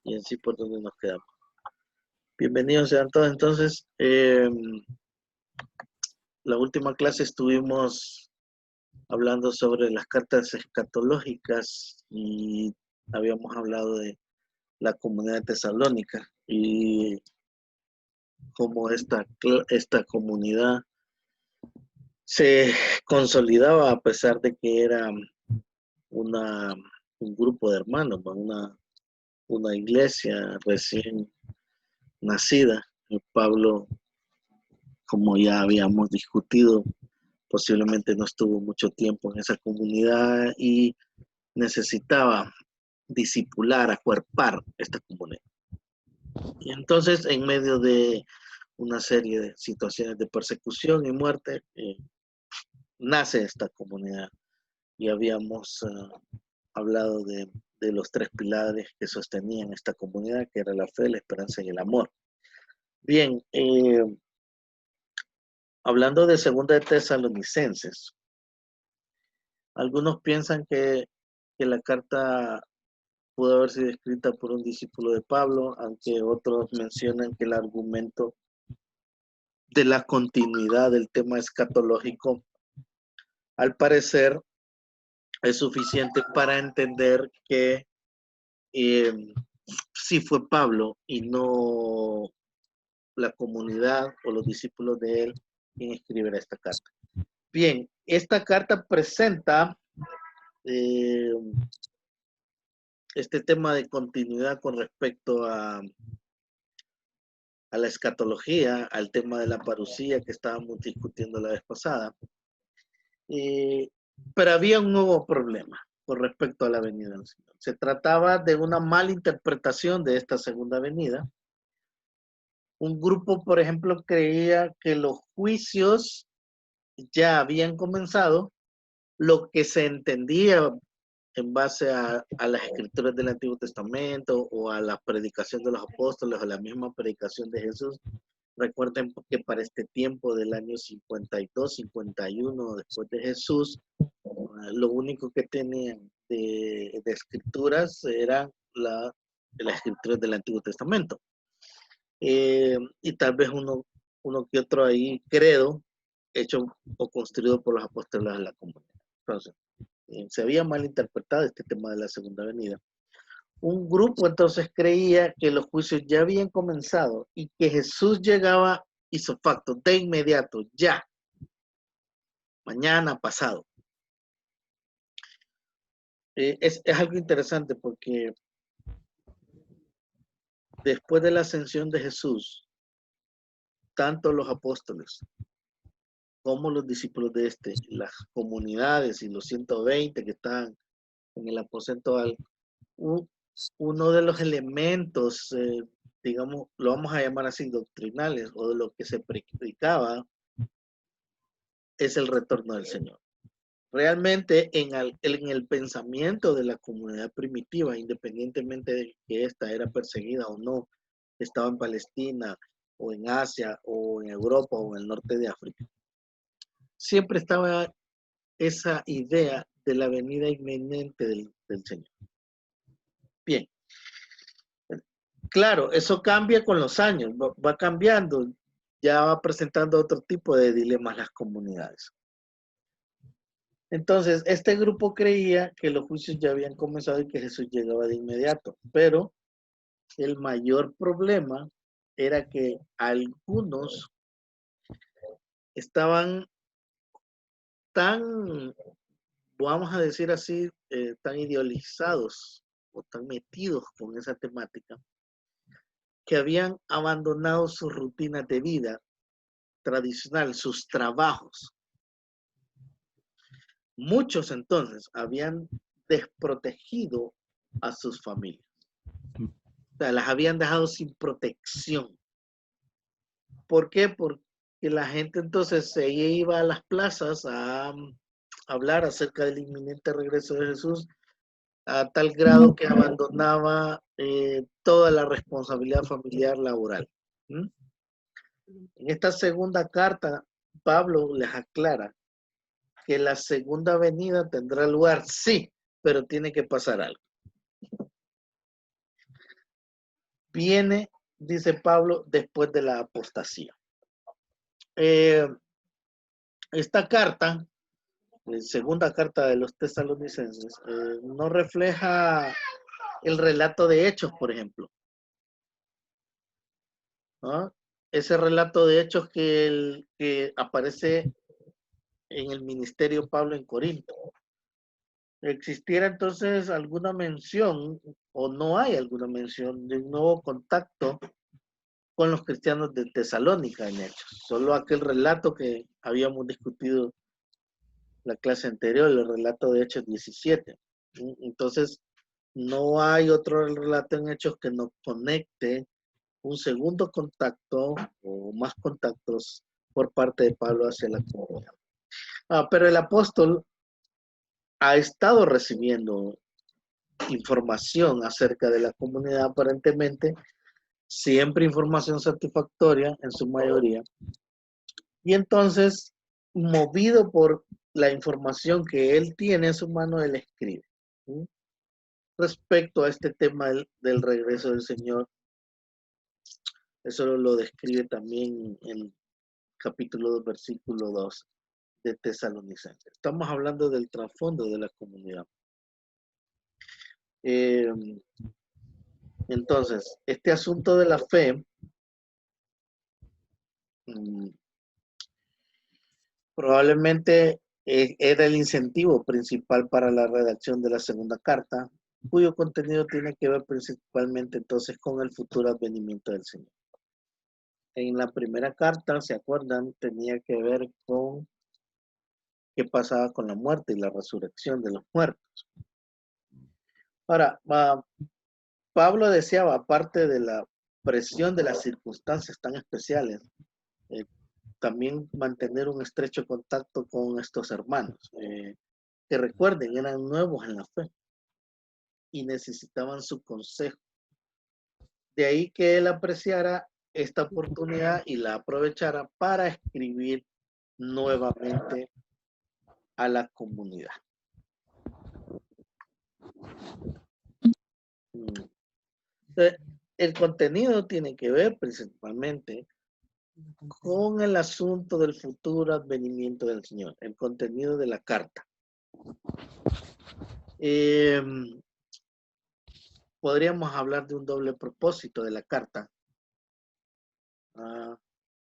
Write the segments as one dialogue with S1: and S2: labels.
S1: y en sí por donde nos quedamos. Bienvenidos sean todos. Entonces, la última clase estuvimos hablando sobre las cartas escatológicas y habíamos hablado de la comunidad de Tesalónica y cómo esta comunidad se consolidaba a pesar de que era un grupo de hermanos, una iglesia recién nacida. Pablo, como ya habíamos discutido, posiblemente no estuvo mucho tiempo en esa comunidad y necesitaba discipular, acuerpar esta comunidad. Y entonces, en medio de una serie de situaciones de persecución y muerte, nace esta comunidad. Y habíamos hablado de los tres pilares que sostenían esta comunidad, que era la fe, la esperanza y el amor. Bien, hablando de Segunda de Tesalonicenses, algunos piensan que la carta pudo haber sido escrita por un discípulo de Pablo, aunque otros mencionan que el argumento de la continuidad del tema escatológico, al parecer, es suficiente para entender que sí fue Pablo y no la comunidad o los discípulos de él quien escribirá esta carta. Bien, esta carta presenta este tema de continuidad con respecto a la escatología, al tema de la parucía que estábamos discutiendo la vez pasada. Pero había un nuevo problema con respecto a la venida del Señor. Se trataba de una mala interpretación de esta segunda venida. Un grupo, por ejemplo, creía que los juicios ya habían comenzado, lo que se entendía en base a las escrituras del Antiguo Testamento o a la predicación de los apóstoles o a la misma predicación de Jesús. Recuerden que para este tiempo del año 52, 51 después de Jesús, lo único que tenían de escrituras eran las escrituras del Antiguo Testamento. Y tal vez uno que otro ahí credo hecho o construido por los apóstoles de la comunidad. Entonces, se había malinterpretado este tema de la segunda venida. Un grupo entonces creía que los juicios ya habían comenzado y que Jesús llegaba ipso facto, de inmediato, ya, mañana, pasado. Es algo interesante porque después de la ascensión de Jesús, tanto los apóstoles como los discípulos de las comunidades y los 120 que estaban en el aposento alto, uno de los elementos, digamos, lo vamos a llamar así, doctrinales, o de lo que se predicaba, es el retorno del Señor. Realmente en el pensamiento de la comunidad primitiva, independientemente de que ésta era perseguida o no, estaba en Palestina o en Asia o en Europa o en el norte de África, siempre estaba esa idea de la venida inminente del Señor. Bien, claro, eso cambia con los años, va cambiando, ya va presentando otro tipo de dilemas las comunidades. Entonces, este grupo creía que los juicios ya habían comenzado y que Jesús llegaba de inmediato, pero el mayor problema era que algunos estaban tan, vamos a decir así, tan idealizados o tan metidos con esa temática, que habían abandonado sus rutinas de vida tradicional, sus trabajos. Muchos entonces habían desprotegido a sus familias. O sea, las habían dejado sin protección. ¿Por qué? Porque la gente entonces se iba a las plazas a hablar acerca del inminente regreso de Jesús a tal grado que abandonaba toda la responsabilidad familiar laboral. ¿Mm? En esta segunda carta, Pablo les aclara que la segunda venida tendrá lugar, sí, pero tiene que pasar algo. viene, dice Pablo, después de la apostasía. Esta carta, la segunda carta de los tesalonicenses, no refleja el relato de Hechos, por ejemplo, ¿no? Ese relato de Hechos que aparece en el ministerio Pablo en Corinto. ¿Existiera entonces alguna mención o no hay alguna mención de un nuevo contacto con los cristianos de Tesalónica en Hechos? Solo aquel relato que habíamos discutido la clase anterior, el relato de Hechos 17. Entonces, no hay otro relato en Hechos que nos conecte un segundo contacto o más contactos por parte de Pablo hacia la comunidad. Pero el apóstol ha estado recibiendo información acerca de la comunidad, aparentemente, siempre información satisfactoria en su mayoría. Y entonces, movido por la información que él tiene en su mano, él escribe. ¿Sí? Respecto a este tema del regreso del Señor, eso lo describe también en capítulo 2, versículo 2 de Tesalonicenses. Estamos hablando del trasfondo de la comunidad. Entonces, este asunto de la fe probablemente era el incentivo principal para la redacción de la segunda carta, cuyo contenido tiene que ver principalmente entonces con el futuro advenimiento del Señor. En la primera carta, ¿se acuerdan? Tenía que ver con qué pasaba con la muerte y la resurrección de los muertos. Ahora, Pablo deseaba, aparte de la presión de las circunstancias tan especiales, también mantener un estrecho contacto con estos hermanos, que recuerden, eran nuevos en la fe y necesitaban su consejo. De ahí que él apreciara esta oportunidad y la aprovechara para escribir nuevamente a la comunidad. Entonces, el contenido tiene que ver principalmente con el asunto del futuro advenimiento del Señor, el contenido de la carta. Podríamos hablar de un doble propósito de la carta.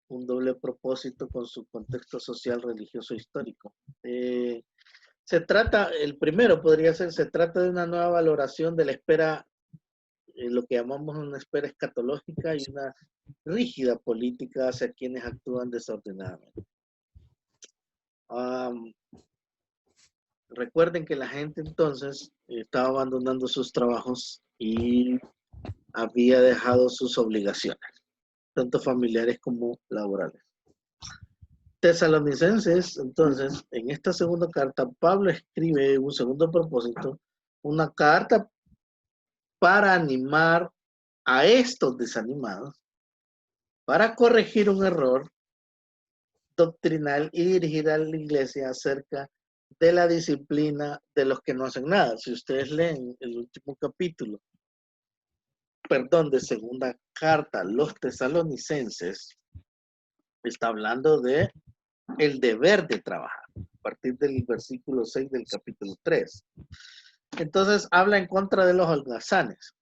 S1: Un doble propósito con su contexto social, religioso e histórico. Se trata de una nueva valoración de la espera, lo que llamamos una espera escatológica y una rígida política hacia quienes actúan desordenadamente. Recuerden que la gente entonces estaba abandonando sus trabajos y había dejado sus obligaciones, tanto familiares como laborales. Tesalonicenses, entonces, en esta segunda carta, Pablo escribe un segundo propósito, una carta para animar a estos desanimados, para corregir un error doctrinal y dirigir a la iglesia acerca de la disciplina de los que no hacen nada. Si ustedes leen el último capítulo, de segunda carta, los tesalonicenses, está hablando de el deber de trabajar, a partir del versículo 6 del capítulo 3. Entonces, habla en contra de los holgazanes.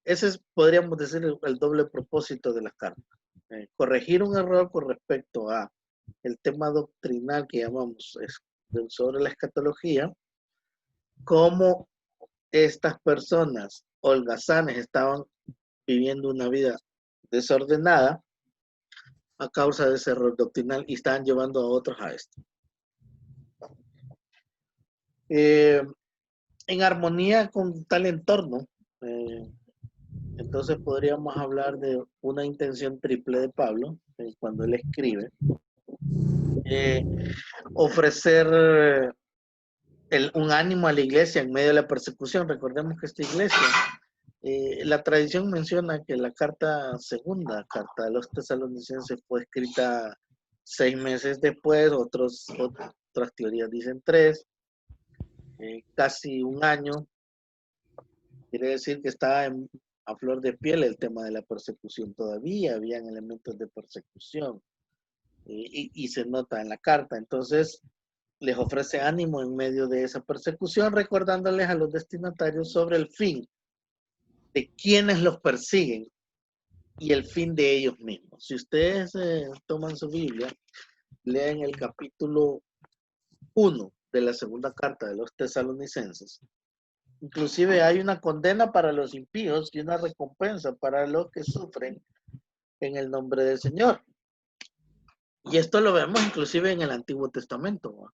S1: Ese es, podríamos decir, el doble propósito de la carta. Corregir un error con respecto a el tema doctrinal que llamamos sobre la escatología, cómo estas personas holgazanes estaban viviendo una vida desordenada a causa de ese error doctrinal y estaban llevando a otros a esto. En armonía con tal entorno, entonces podríamos hablar de una intención triple de Pablo, cuando él escribe, ofrecer un ánimo a la iglesia en medio de la persecución. Recordemos que esta iglesia, la tradición menciona que la segunda carta de los tesalonicenses fue escrita 6 meses después, otras teorías dicen 3, casi un año Quiere decir que estaba a flor de piel el tema de la persecución todavía, habían elementos de persecución y se nota en la carta. Entonces, les ofrece ánimo en medio de esa persecución, recordándoles a los destinatarios sobre el fin de quienes los persiguen y el fin de ellos mismos. Si ustedes toman su Biblia, leen el capítulo 1 de la segunda carta de los tesalonicenses. Inclusive hay una condena para los impíos y una recompensa para los que sufren en el nombre del Señor. Y esto lo vemos inclusive en el Antiguo Testamento,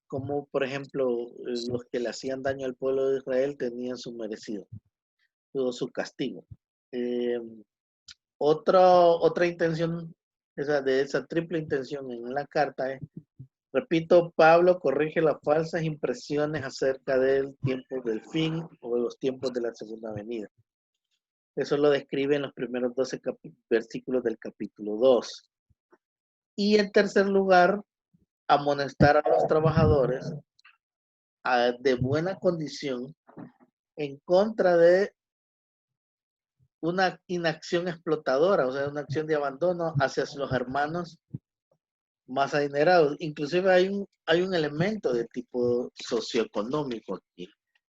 S1: como por ejemplo los que le hacían daño al pueblo de Israel tenían su merecido, todo su castigo. Otra intención de esa triple intención en la carta es, repito, Pablo corrige las falsas impresiones acerca del tiempo del fin o de los tiempos de la segunda venida. Eso lo describe en los primeros 12 versículos del capítulo 2. Y en tercer lugar, amonestar a los trabajadores de buena condición en contra de una inacción explotadora, o sea, una acción de abandono hacia los hermanos más adinerados. Inclusive hay un elemento de tipo socioeconómico aquí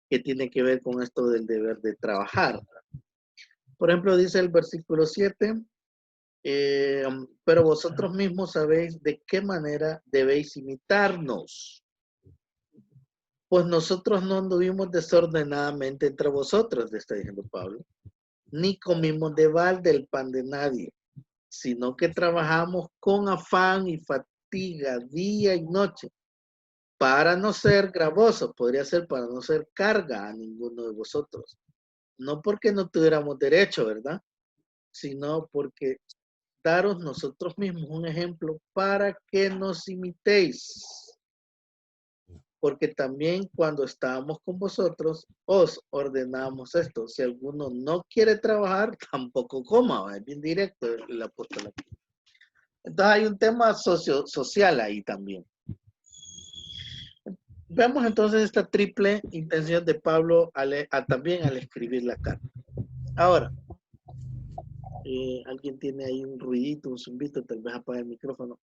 S1: que tiene que ver con esto del deber de trabajar. Por ejemplo, dice el versículo 7, pero vosotros mismos sabéis de qué manera debéis imitarnos. Pues nosotros no anduvimos desordenadamente entre vosotros, le está diciendo Pablo, ni comimos de balde el pan de nadie, sino que trabajamos con afán y fatiga día y noche, para no ser gravosos, podría ser para no ser carga a ninguno de vosotros. No porque no tuviéramos derecho, ¿verdad? Sino porque daros nosotros mismos un ejemplo para que nos imitéis. Porque también cuando estábamos con vosotros, os ordenamos esto. Si alguno no quiere trabajar, tampoco coma. Es bien directo el apóstol aquí. Entonces hay un tema social ahí también. Vemos entonces esta triple intención de Pablo también al escribir la carta. Ahora, alguien tiene ahí un ruidito, un zumbito, tal vez apague el micrófono.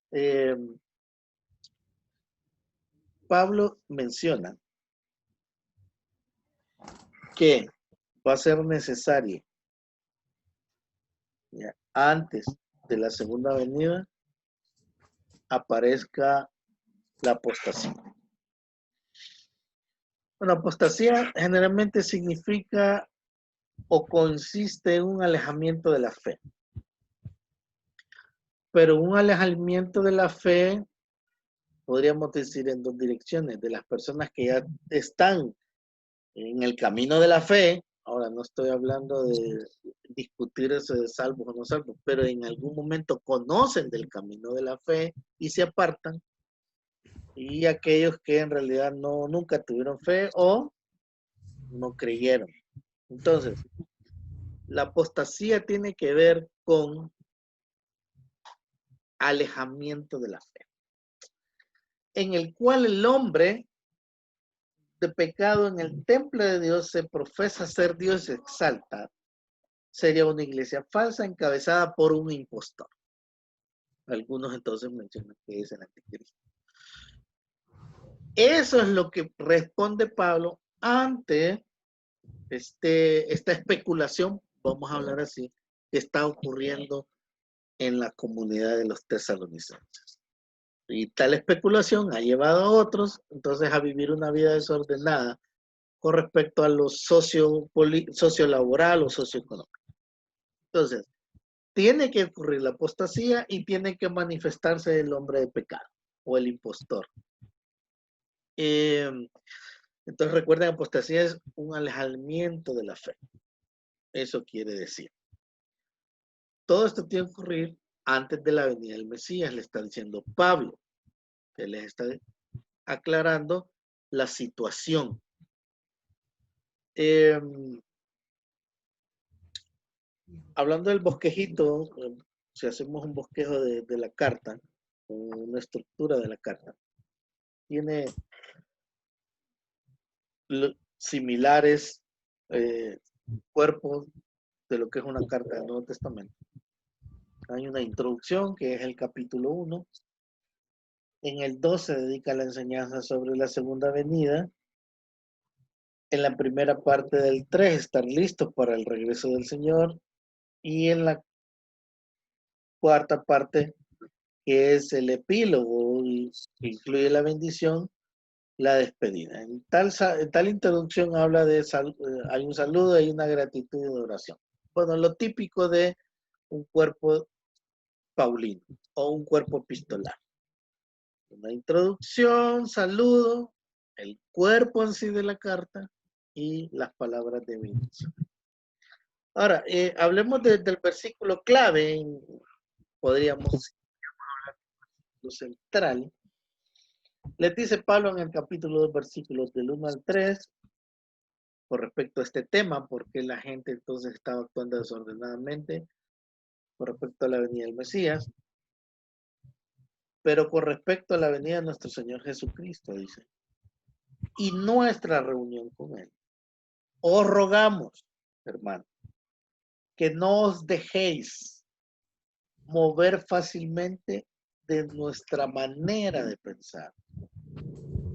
S1: Pablo menciona que va a ser necesario, ¿ya?, antes de la segunda venida, aparezca la apostasía. Bueno, apostasía generalmente significa o consiste en un alejamiento de la fe. Pero un alejamiento de la fe, podríamos decir en dos direcciones, de las personas que ya están en el camino de la fe. Ahora no estoy hablando de discutir eso de salvos o no salvos, pero en algún momento conocen del camino de la fe y se apartan. Y aquellos que en realidad nunca tuvieron fe o no creyeron. Entonces, la apostasía tiene que ver con alejamiento de la fe, en el cual el hombre de pecado en el templo de Dios se profesa ser Dios, se exalta. Sería una iglesia falsa encabezada por un impostor. Algunos entonces mencionan que es el anticristo. Eso es lo que responde Pablo ante esta especulación, vamos a hablar así, que está ocurriendo en la comunidad de los tesalonicenses. Y tal especulación ha llevado a otros entonces a vivir una vida desordenada con respecto a lo sociolaboral o socioeconómico. Entonces, tiene que ocurrir la apostasía y tiene que manifestarse el hombre de pecado o el impostor. Entonces recuerden, apostasía es un alejamiento de la fe. Eso quiere decir. Todo esto tiene que ocurrir antes de la venida del Mesías, le está diciendo Pablo, que les está aclarando la situación. Hablando del bosquejito, si hacemos un bosquejo de la carta, una estructura de la carta, tiene similares cuerpo de lo que es una carta del Nuevo Testamento. Hay una introducción que es el capítulo 1. En el 2 se dedica a la enseñanza sobre la segunda venida. En la primera parte del 3, estar listos para el regreso del Señor. Y en la cuarta parte, que es el epílogo, que incluye la bendición, la despedida. En tal introducción habla de, hay un saludo, hay una gratitud y una oración. Bueno, lo típico de un cuerpo paulino o un cuerpo epistolar. Una introducción, saludo, el cuerpo en sí de la carta y las palabras de bendición. Ahora, hablemos del versículo clave, podríamos hablar lo central. Les dice Pablo en el capítulo 2, versículos del 1 al 3, con respecto a este tema, porque la gente entonces estaba actuando desordenadamente con respecto a la venida del Mesías, pero con respecto a la venida de nuestro Señor Jesucristo, dice, y nuestra reunión con Él. Os rogamos, hermano, que no os dejéis mover fácilmente de nuestra manera de pensar,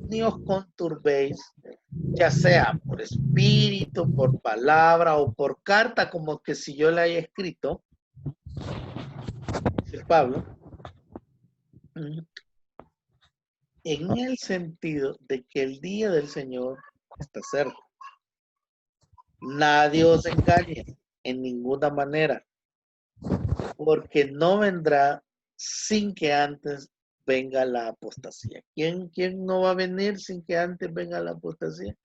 S1: ni os conturbéis, ya sea por espíritu, por palabra o por carta, como que si yo la haya escrito, dice Pablo, en el sentido de que el día del Señor está cerca. Nadie os engañe en ninguna manera, porque no vendrá sin que antes venga la apostasía. ¿Quién no va a venir sin que antes venga la apostasía?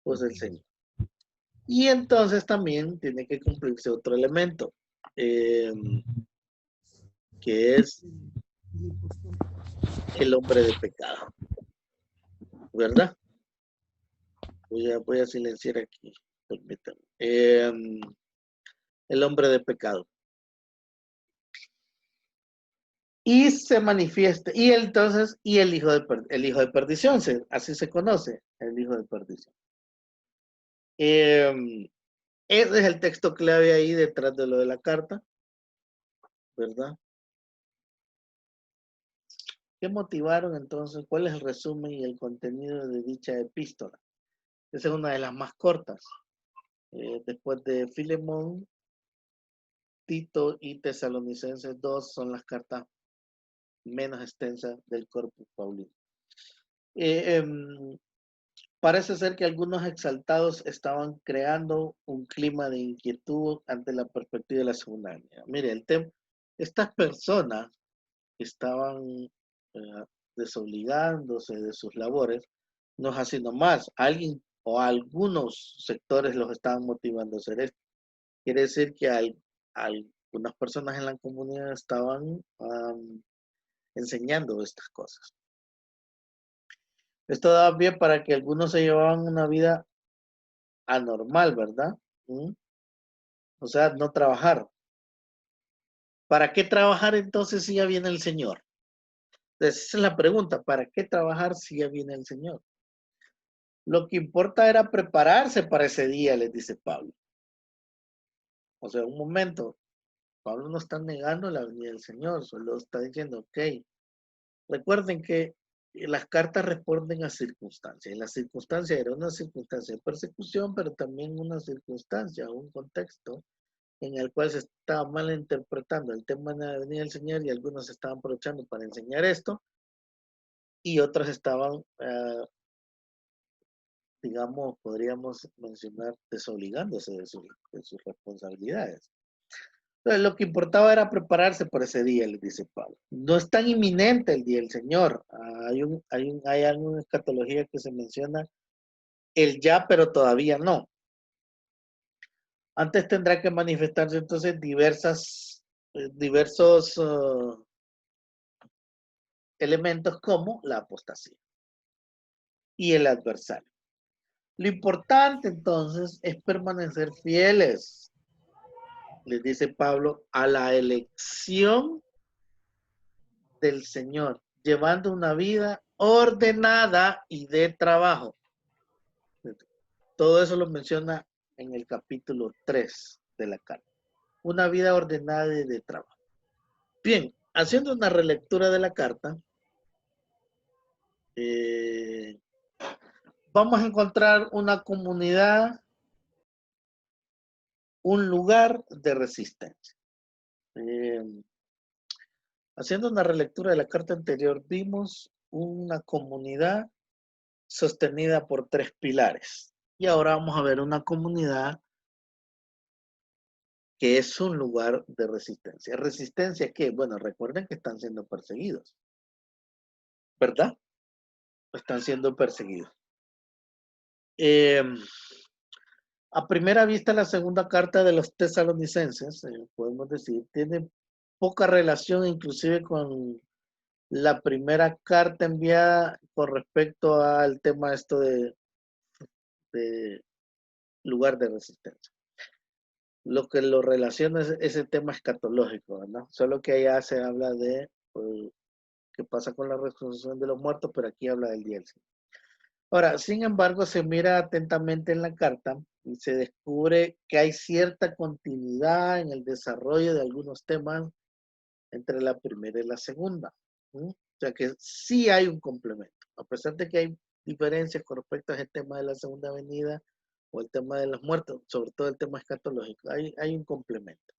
S1: Pues el Señor. Y entonces también tiene que cumplirse otro elemento, que es el hombre de pecado, ¿verdad? Voy a silenciar aquí, permítanme. El hombre de pecado. Y se manifiesta, y entonces, y el hijo de perdición, así se conoce, el hijo de perdición. Ese es el texto clave ahí detrás de lo de la carta, ¿verdad? ¿Qué motivaron entonces? ¿Cuál es el resumen y el contenido de dicha epístola? Esa es una de las más cortas. Después de Filemón, Tito y Tesalonicenses 2 son las cartas menos extensas del corpus paulino. Parece ser que algunos exaltados estaban creando un clima de inquietud ante la perspectiva de la segunda venida. Mire, estas personas que estaban desobligándose de sus labores, no es así nomás. Alguien o algunos sectores los estaban motivando a hacer esto. Quiere decir que algunas personas en la comunidad estaban enseñando estas cosas. Esto daba pie para que algunos se llevaban una vida anormal, ¿verdad? O sea, no trabajar. ¿Para qué trabajar entonces si ya viene el Señor? Entonces, esa es la pregunta, ¿para qué trabajar si ya viene el Señor? Lo que importa era prepararse para ese día, les dice Pablo. O sea, un momento, Pablo no está negando la venida del Señor, solo está diciendo, ok, recuerden que las cartas responden a circunstancias, y la circunstancia era una circunstancia de persecución, pero también una circunstancia, un contexto en el cual se estaba malinterpretando el tema de la venida del Señor y algunos se estaban aprovechando para enseñar esto y otros estaban, digamos, podríamos mencionar, desobligándose de sus responsabilidades. Entonces, lo que importaba era prepararse por ese día, les dice Pablo. No es tan inminente el día del Señor. Hay alguna escatología que se menciona el ya, pero todavía no. Antes tendrá que manifestarse entonces diversos elementos como la apostasía y el adversario. Lo importante entonces es permanecer fieles, les dice Pablo, a la elección del Señor, llevando una vida ordenada y de trabajo. Todo eso lo menciona en el capítulo 3 de la carta. Una vida ordenada y de trabajo. Bien, haciendo una relectura de la carta, vamos a encontrar una comunidad, un lugar de resistencia. Haciendo una relectura de la carta anterior, vimos una comunidad sostenida por 3 pilares. Y ahora vamos a ver una comunidad que es un lugar de resistencia. ¿Resistencia qué? Bueno, recuerden que están siendo perseguidos, ¿verdad? Están siendo perseguidos. A primera vista, la segunda carta de los tesalonicenses, podemos decir, tiene poca relación inclusive con la primera carta enviada con respecto al tema esto de lugar de resistencia. Lo que lo relaciona es ese tema escatológico, ¿verdad? Solo que allá se habla de qué pasa con la resurrección de los muertos, pero aquí habla del día del Señor. Ahora, sin embargo, se mira atentamente en la carta y se descubre que hay cierta continuidad en el desarrollo de algunos temas entre la primera y la segunda. O sea que sí hay un complemento, a pesar de que hay diferencias con respecto a ese tema de la segunda venida o el tema de los muertos, sobre todo el tema escatológico, hay un complemento.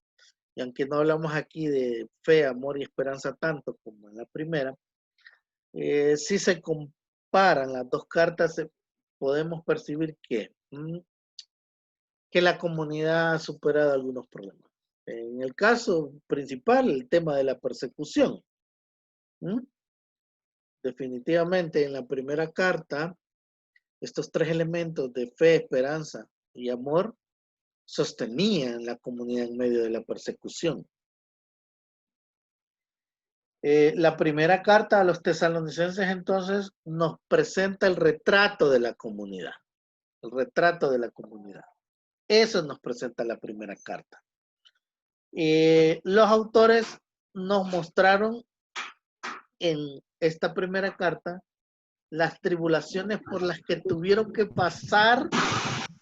S1: Y aunque no hablamos aquí de fe, amor y esperanza tanto como en la primera, si se comparan las dos cartas, podemos percibir que la comunidad ha superado algunos problemas. En el caso principal, el tema de la persecución. Definitivamente en la primera carta, estos 3 elementos de fe, esperanza y amor sostenían la comunidad en medio de la persecución. La primera carta a los tesalonicenses entonces nos presenta el retrato de la comunidad. El retrato de la comunidad. Eso nos presenta la primera carta. Los autores nos mostraron en esta primera carta las tribulaciones por las que tuvieron que pasar.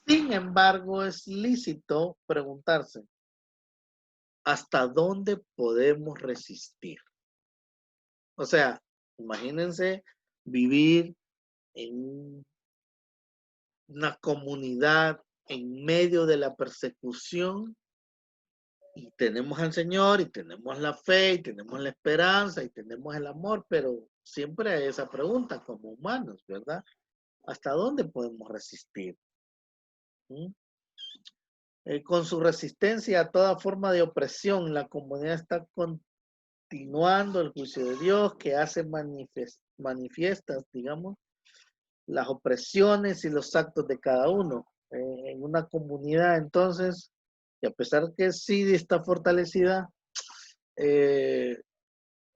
S1: Sin embargo, es lícito preguntarse, ¿hasta dónde podemos resistir? O sea, imagínense vivir en una comunidad en medio de la persecución y tenemos al Señor y tenemos la fe y tenemos la esperanza y tenemos el amor, pero siempre hay esa pregunta como humanos, ¿verdad? ¿Hasta dónde podemos resistir? Con su resistencia a toda forma de opresión, la comunidad está continuando el juicio de Dios que hace manifiestas, digamos, las opresiones y los actos de cada uno. En una comunidad, entonces, y a pesar que sí está fortalecida,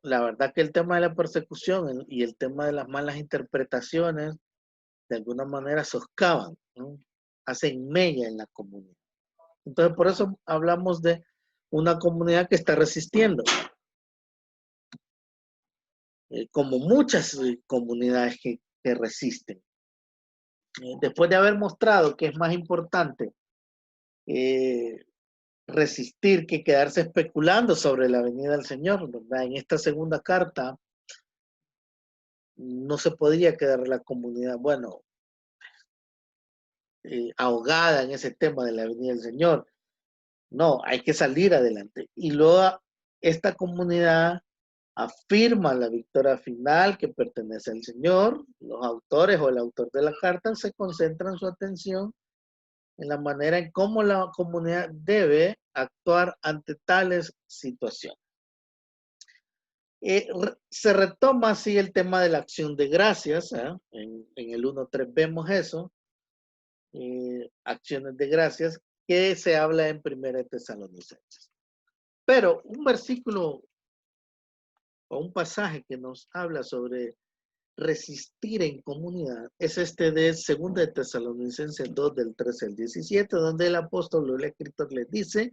S1: la verdad que el tema de la persecución y el tema de las malas interpretaciones, de alguna manera soscavan, ¿no? Hacen mella en la comunidad. Entonces, por eso hablamos de una comunidad que está resistiendo, como muchas comunidades que resisten. Después de haber mostrado que es más importante resistir que quedarse especulando sobre la venida del Señor, ¿verdad? En esta segunda carta no se podría quedar la comunidad, bueno, ahogada en ese tema de la venida del Señor. No, hay que salir adelante. Y luego esta comunidad afirma la victoria final que pertenece al Señor. Los autores o el autor de la carta se concentran su atención en la manera en cómo la comunidad debe actuar ante tales situaciones. Se retoma así el tema de la acción de gracias. En el 1.3 vemos eso. Acciones de gracias que se habla en 1 Tesalonicenses. Pero un versículo o un pasaje que nos habla sobre resistir en comunidad es este de 2 Tesalonicenses 2 del 13 al 17, donde el apóstol o el escritor les dice,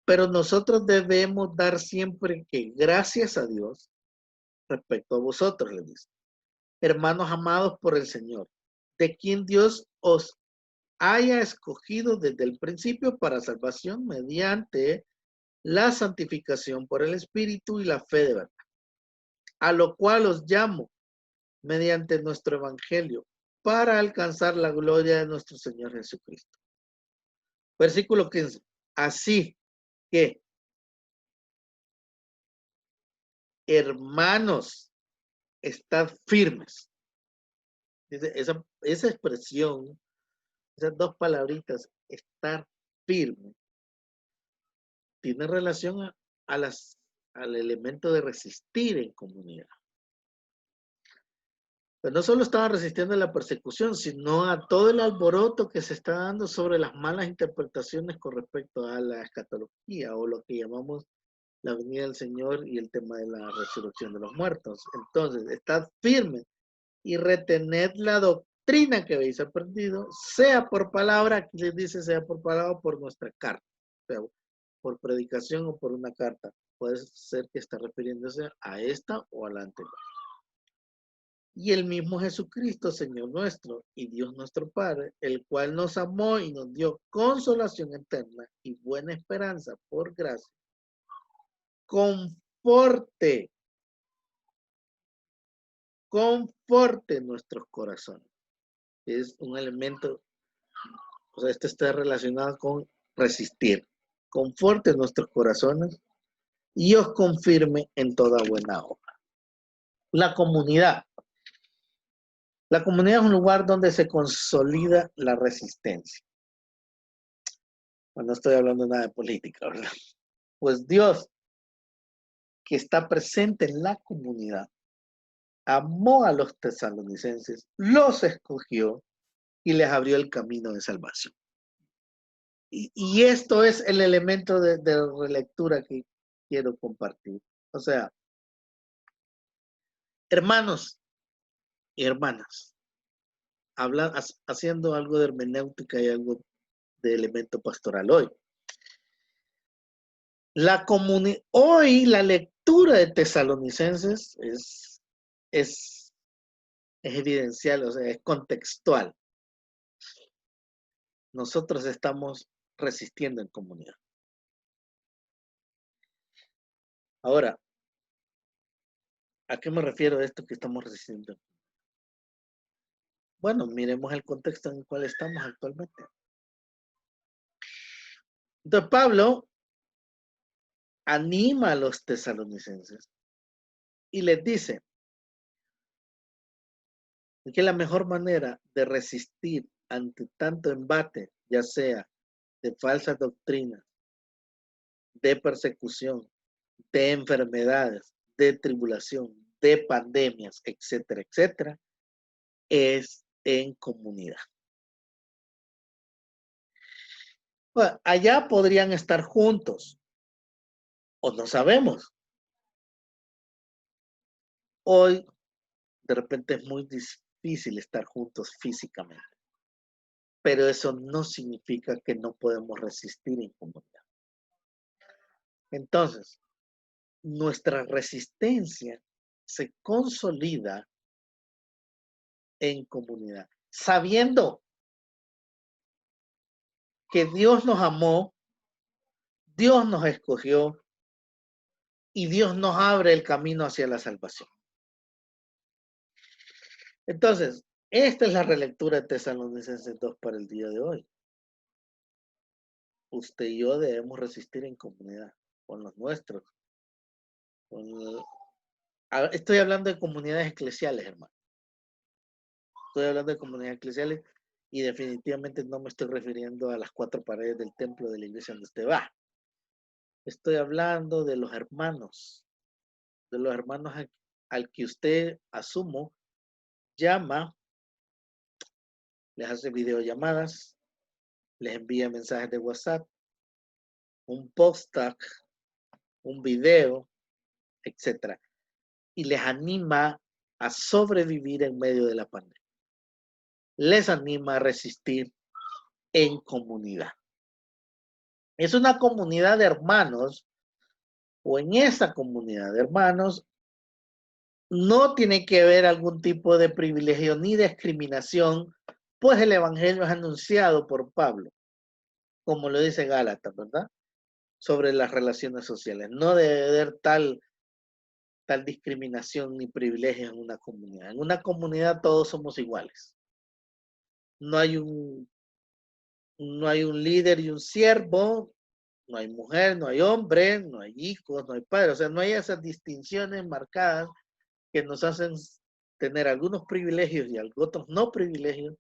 S1: pero nosotros debemos dar siempre que gracias a Dios respecto a vosotros, les dice, hermanos amados por el Señor, de quien Dios os haya escogido desde el principio para salvación mediante la santificación por el Espíritu y la fe de verdad, a lo cual os llamo mediante nuestro Evangelio para alcanzar la gloria de nuestro Señor Jesucristo. Versículo 15. Así que, hermanos, estad firmes. Esa expresión, esas dos palabritas, estar firme, tiene relación al elemento de resistir en comunidad. Pero no solo estaban resistiendo a la persecución, sino a todo el alboroto que se está dando sobre las malas interpretaciones con respecto a la escatología o lo que llamamos la venida del Señor y el tema de la resurrección de los muertos. Entonces, estad firmes y retened la doctrina que habéis aprendido, sea por palabra, aquí les dice sea por palabra o por nuestra carta, o sea, por predicación o por una carta. Puede ser que está refiriéndose a esta o a la anterior. Y el mismo Jesucristo, Señor nuestro y Dios nuestro Padre, el cual nos amó y nos dio consolación eterna y buena esperanza por gracia, conforte nuestros corazones. Es un elemento, o sea, esto está relacionado con resistir. Conforte nuestros corazones y os confirme en toda buena obra. La comunidad. La comunidad es un lugar donde se consolida la resistencia. Bueno, no estoy hablando nada de política, ¿verdad? Pues Dios, que está presente en la comunidad, amó a los tesalonicenses, los escogió y les abrió el camino de salvación. Y esto es el elemento de relectura que quiero compartir. O sea, hermanos y hermanas, haciendo algo de hermenéutica y algo de elemento pastoral hoy. Hoy la lectura de Tesalonicenses es evidencial, o sea, es contextual. Nosotros estamos resistiendo en comunidad. Ahora, ¿a qué me refiero a esto que estamos resistiendo? Bueno, miremos el contexto en el cual estamos actualmente. Entonces, Pablo anima a los tesalonicenses y les dice que la mejor manera de resistir ante tanto embate, ya sea de falsas doctrinas, de persecución, de enfermedades, de tribulación, de pandemias, etcétera, etcétera, es en comunidad. Bueno, allá podrían estar juntos, o no sabemos. Hoy, de repente, es muy difícil estar juntos físicamente, pero eso no significa que no podemos resistir en comunidad. Entonces, nuestra resistencia se consolida en comunidad, sabiendo que Dios nos amó, Dios nos escogió y Dios nos abre el camino hacia la salvación. Entonces, esta es la relectura de Tesalonicenses 2 para el día de hoy. Usted y yo debemos resistir en comunidad con los nuestros. Estoy hablando de comunidades eclesiales, hermano. Estoy hablando de comunidades eclesiales y definitivamente no me estoy refiriendo a las 4 paredes del templo de la iglesia donde usted va. Estoy hablando de los hermanos al que usted, asumo, llama, les hace videollamadas, les envía mensajes de WhatsApp, un post-tag, un video, etc. Y les anima a sobrevivir en medio de la pandemia. Les anima a resistir en comunidad. Es una comunidad de hermanos, o en esa comunidad de hermanos no tiene que haber algún tipo de privilegio ni discriminación pues el evangelio es anunciado por Pablo, como lo dice Gálatas, ¿verdad? Sobre las relaciones sociales. No debe haber tal discriminación ni privilegio en una comunidad. En una comunidad todos somos iguales. No hay un líder y un siervo, no hay mujer, no hay hombre, no hay hijos, no hay padres. O sea, no hay esas distinciones marcadas que nos hacen tener algunos privilegios y otros no privilegios,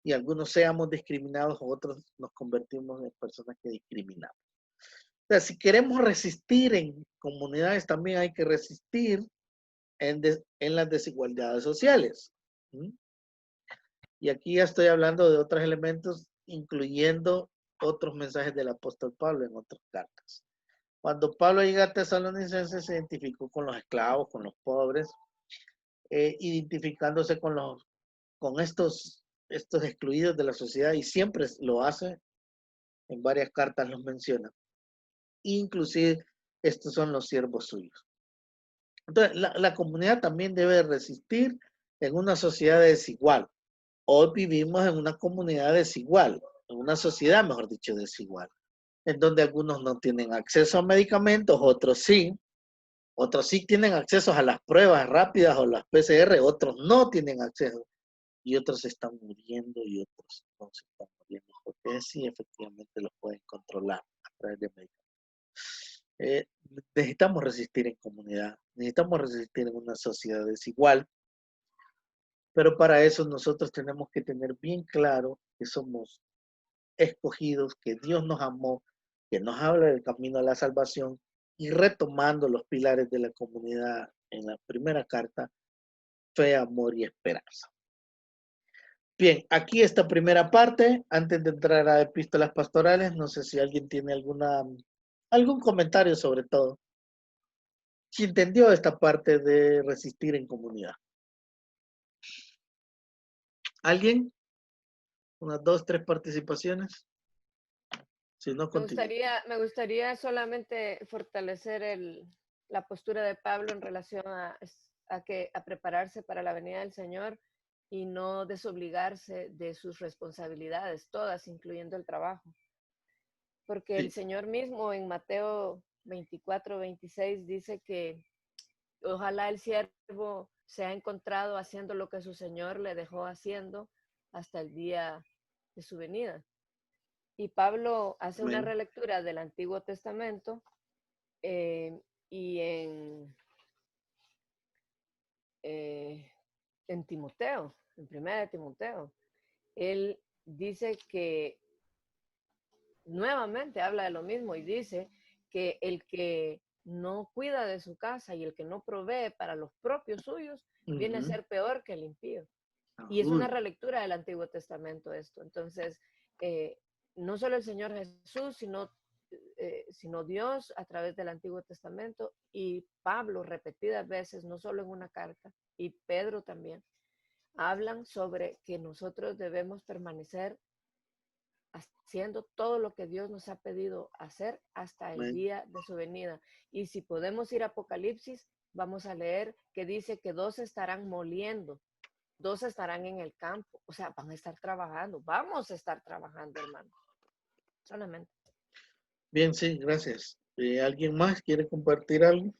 S1: y algunos seamos discriminados o otros nos convertimos en personas que discriminamos. O sea, si queremos resistir en comunidades, también hay que resistir en las desigualdades sociales. ¿Mm? Y aquí ya estoy hablando de otros elementos, incluyendo otros mensajes del apóstol Pablo en otras cartas. Cuando Pablo llega a Tesalonicenses, se identificó con los esclavos, con los pobres, identificándose con estos excluidos de la sociedad, y siempre lo hace, en varias cartas los menciona. Inclusive estos son los siervos suyos. Entonces, la comunidad también debe resistir en una sociedad desigual. Hoy vivimos en una comunidad desigual, en una sociedad, mejor dicho, desigual, en donde algunos no tienen acceso a medicamentos, otros sí tienen acceso a las pruebas rápidas o las PCR, otros no tienen acceso, y otros se están muriendo y otros no se están muriendo, porque sí, efectivamente los pueden controlar a través de medicamentos. Necesitamos resistir en comunidad, necesitamos resistir en una sociedad desigual, pero para eso nosotros tenemos que tener bien claro que somos escogidos, que Dios nos amó, que nos habla del camino a la salvación, y retomando los pilares de la comunidad en la primera carta, fe, amor y esperanza. Bien, aquí esta primera parte, antes de entrar a epístolas pastorales, no sé si alguien tiene algún comentario sobre todo. Si entendió esta parte de resistir en comunidad. ¿Alguien? Unas 2, 3 participaciones. Si no, continúo.
S2: Me gustaría solamente fortalecer la postura de Pablo en relación a prepararse para la venida del Señor y no desobligarse de sus responsabilidades, todas, incluyendo el trabajo. Porque el Señor mismo en Mateo 24, 26 dice que ojalá el siervo sea encontrado haciendo lo que su Señor le dejó haciendo hasta el día de su venida. Y Pablo hace una relectura del Antiguo Testamento y en Timoteo, en Primera de Timoteo, él dice que nuevamente habla de lo mismo y dice que el que no cuida de su casa y el que no provee para los propios suyos viene a ser peor que el impío. Y es una relectura del Antiguo Testamento esto. Entonces, no solo el Señor Jesús, sino Dios a través del Antiguo Testamento, y Pablo repetidas veces, no solo en una carta, y Pedro también, hablan sobre que nosotros debemos permanecer haciendo todo lo que Dios nos ha pedido hacer hasta el día de su venida. Y si podemos ir a Apocalipsis, vamos a leer que dice que 2 estarán moliendo, 2 estarán en el campo, o sea, van a estar trabajando, vamos a estar trabajando, hermano. Solamente.
S1: Bien, sí, gracias. ¿Alguien más quiere compartir algo?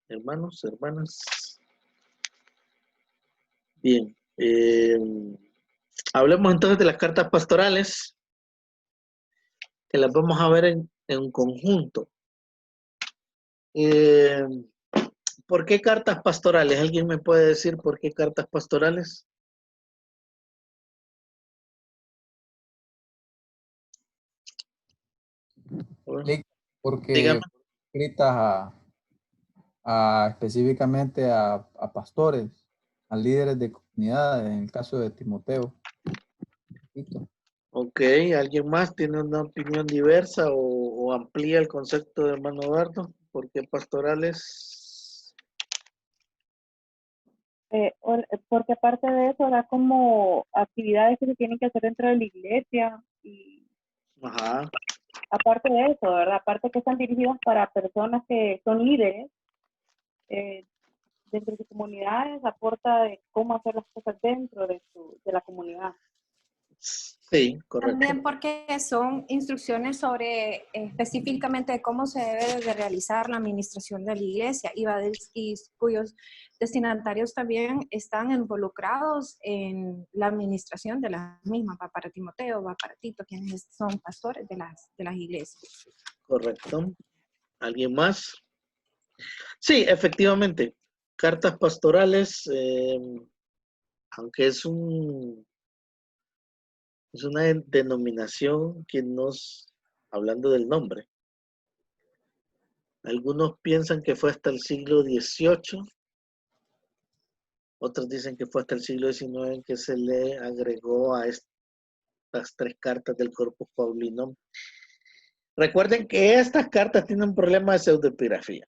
S1: Hermanos, hermanas. Bien. Hablemos entonces de las cartas pastorales, que las vamos a ver en conjunto. ¿Por qué cartas pastorales? ¿Alguien me puede decir por qué cartas pastorales?
S3: Porque escritas específicamente a pastores, a líderes de comunidades, en el caso de Timoteo.
S1: Ok, ¿alguien más tiene una opinión diversa o amplía el concepto de hermano Eduardo? ¿Por qué pastorales?
S4: Porque aparte de eso da como actividades que se tienen que hacer dentro de la iglesia y
S1: Ajá.
S4: aparte de eso, ¿verdad? Aparte que están dirigidas para personas que son líderes dentro de sus comunidades, aporta de cómo hacer las cosas dentro de la comunidad.
S1: Sí, correcto.
S5: También porque son instrucciones sobre específicamente cómo se debe de realizar la administración de la iglesia y cuyos destinatarios también están involucrados en la administración de las mismas, va para Timoteo, va para Tito, quienes son pastores de las iglesias.
S1: Correcto. ¿Alguien más? Sí, efectivamente. Cartas pastorales, aunque es una denominación que nos, hablando del nombre, algunos piensan que fue hasta el siglo XVIII, otros dicen que fue hasta el siglo XIX en que se le agregó a estas 3 cartas del Corpus Paulinum. Recuerden que estas cartas tienen un problema de pseudoepigrafía.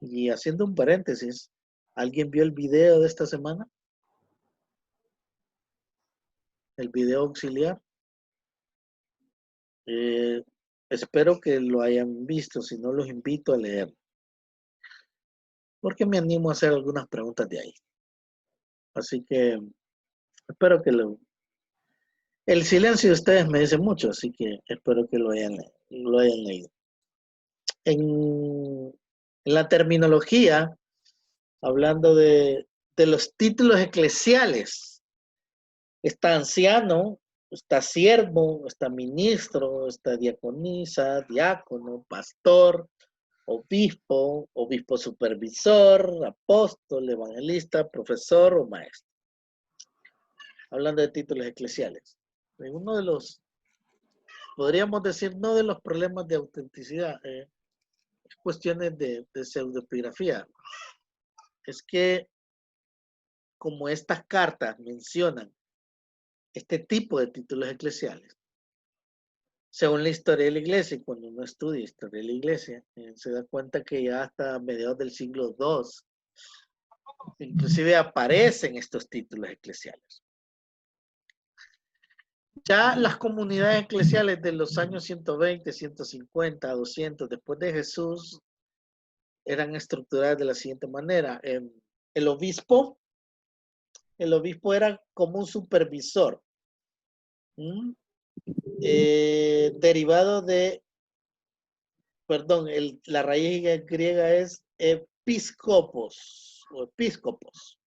S1: Y haciendo un paréntesis, ¿alguien vio el video de esta semana? El video auxiliar. Espero que lo hayan visto, si no los invito a leer. Porque me animo a hacer algunas preguntas de ahí. Así que espero que el silencio de ustedes me dice mucho, así que espero que lo hayan leído. En la terminología, hablando de los títulos eclesiales, está anciano, está siervo, está ministro, está diaconisa, diácono, pastor, obispo, obispo supervisor, apóstol, evangelista, profesor o maestro. Hablando de títulos eclesiales. Uno de los, podríamos decir, no de los problemas de autenticidad, es cuestiones de pseudoepigrafía. Es que como estas cartas mencionan este tipo de títulos eclesiales, según la historia de la iglesia, y cuando uno estudia historia de la iglesia, se da cuenta que ya hasta mediados del siglo II, inclusive aparecen estos títulos eclesiales. Ya las comunidades eclesiales de los años 120, 150, 200, después de Jesús, eran estructuradas de la siguiente manera. El obispo era como un supervisor, derivado de, perdón, la raíz griega es episcopos, o episcopos,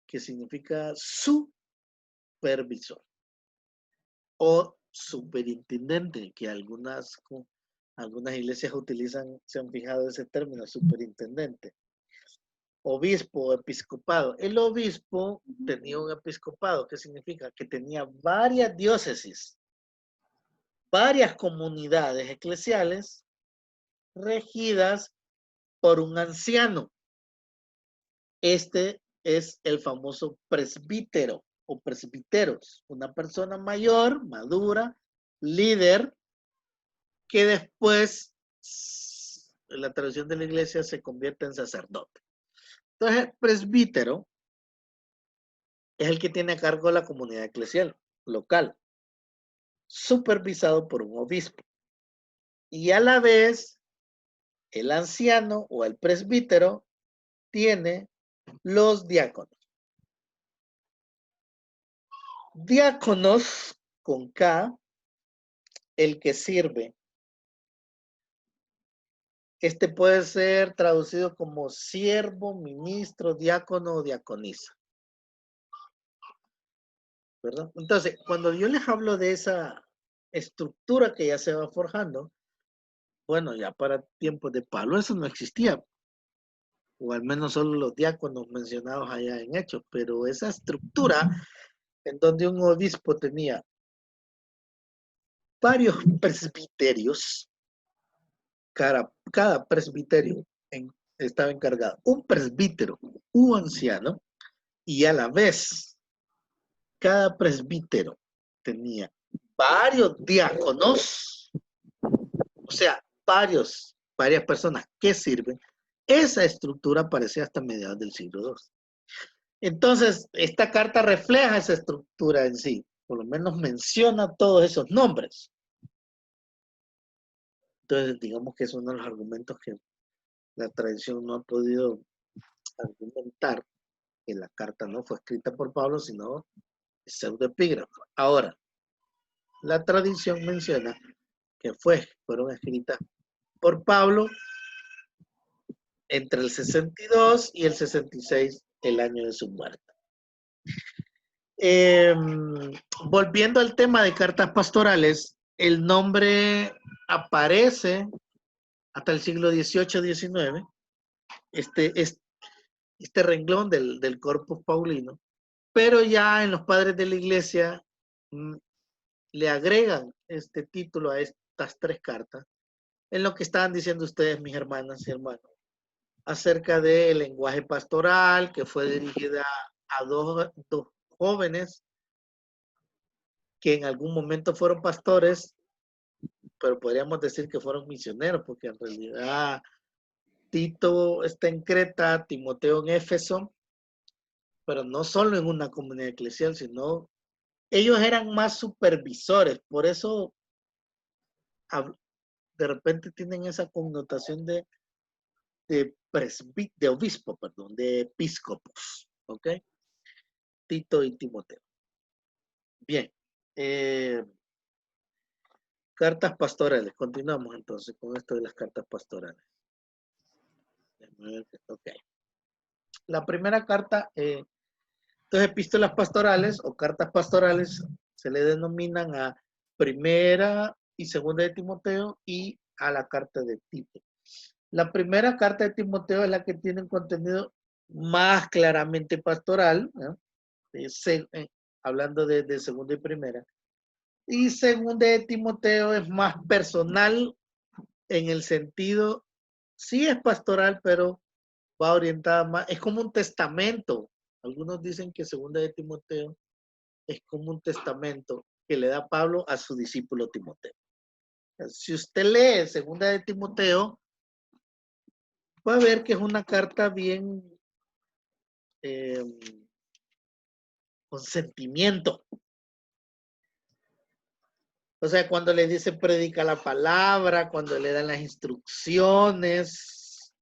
S1: que significa supervisor, o superintendente, que algunas iglesias utilizan, se han fijado ese término, superintendente. Obispo, episcopado. El obispo tenía un episcopado, ¿qué significa? Que tenía varias diócesis, varias comunidades eclesiales regidas por un anciano. Este es el famoso presbítero o presbíteros, una persona mayor, madura, líder, que después, en la tradición de la iglesia, se convierte en sacerdote. Entonces, el presbítero es el que tiene a cargo la comunidad eclesial local, supervisado por un obispo. Y a la vez, el anciano o el presbítero tiene los diáconos. Diáconos con K, el que sirve. Este puede ser traducido como siervo, ministro, diácono o diaconisa, ¿verdad? Entonces, cuando yo les hablo de esa estructura que ya se va forjando, bueno, ya para tiempos de Pablo eso no existía, o al menos solo los diáconos mencionados allá en Hechos, pero esa estructura en donde un obispo tenía varios presbiterios, cada presbiterio estaba encargado un presbítero, un anciano, y a la vez cada presbítero tenía varios diáconos, o sea, varias personas que sirven. Esa estructura aparecía hasta mediados del siglo II. Entonces, esta carta refleja esa estructura en sí. por lo menos menciona todos esos nombres. Entonces, digamos que es uno de los argumentos que la tradición no ha podido argumentar, que la carta no fue escrita por Pablo, sino pseudoepígrafo. Ahora, la tradición menciona que fueron escritas por Pablo entre el 62 y el 66, el año de su muerte. Volviendo al tema de cartas pastorales, el nombre aparece hasta el siglo XVIII-XIX, este renglón del Corpus Paulino, pero ya en los padres de la iglesia le agregan este título a estas 3 cartas, en lo que estaban diciendo ustedes, mis hermanas y hermanos, acerca del lenguaje pastoral, que fue dirigida a dos jóvenes que en algún momento fueron pastores, pero podríamos decir que fueron misioneros, porque en realidad Tito está en Creta, Timoteo en Éfeso, pero no solo en una comunidad eclesial, sino ellos eran más supervisores, por eso de repente tienen esa connotación de obispo, perdón, de episcopos, ¿ok? Tito y Timoteo. Bien. Cartas pastorales. Continuamos entonces con esto de las cartas pastorales. Ok. La primera carta, entonces epístolas pastorales o cartas pastorales se le denominan a primera y segunda de Timoteo y a la carta de Tito. La primera carta de Timoteo es la que tiene un contenido más claramente pastoral, ¿no? Hablando de segunda y primera. Y segunda de Timoteo es más personal en el sentido, sí es pastoral, pero va orientada más, es como un testamento. Algunos dicen que segunda de Timoteo es como un testamento que le da Pablo a su discípulo Timoteo. Si usted lee segunda de Timoteo, va a ver que es una carta bien con sentimiento. O sea, cuando le dice predica la palabra, cuando le dan las instrucciones,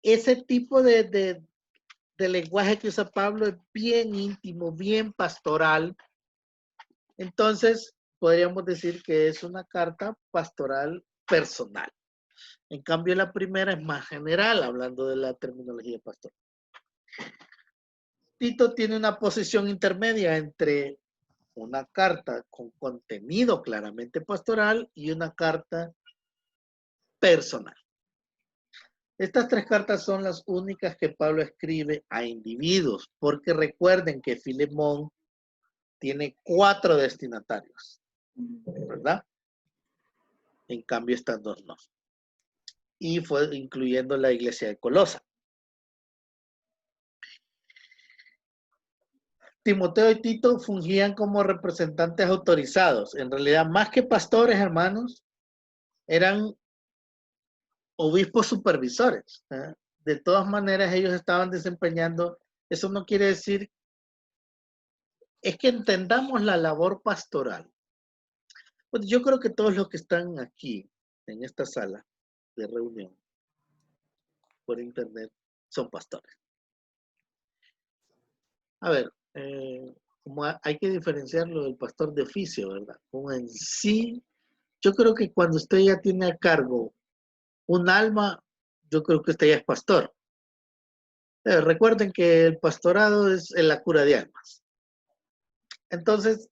S1: ese tipo de lenguaje que usa Pablo es bien íntimo, bien pastoral. Entonces, podríamos decir que es una carta pastoral personal. En cambio, la primera es más general, hablando de la terminología pastoral. Tito tiene una posición intermedia entre una carta con contenido claramente pastoral y una carta personal. Estas 3 cartas son las únicas que Pablo escribe a individuos, porque recuerden que Filemón tiene 4 destinatarios, ¿verdad? En cambio, estas 2 no. Y fue incluyendo la iglesia de Colosa. Timoteo y Tito fungían como representantes autorizados. En realidad, más que pastores, hermanos, eran obispos supervisores. De todas maneras, ellos estaban desempeñando, eso no quiere decir, es que entendamos la labor pastoral. Pues yo creo que todos los que están aquí, en esta sala de reunión, por internet, son pastores. A ver, como hay que diferenciarlo del pastor de oficio, ¿verdad? Como en sí, yo creo que cuando usted ya tiene a cargo un alma, yo creo que usted ya es pastor. Recuerden que el pastorado es la cura de almas. Entonces,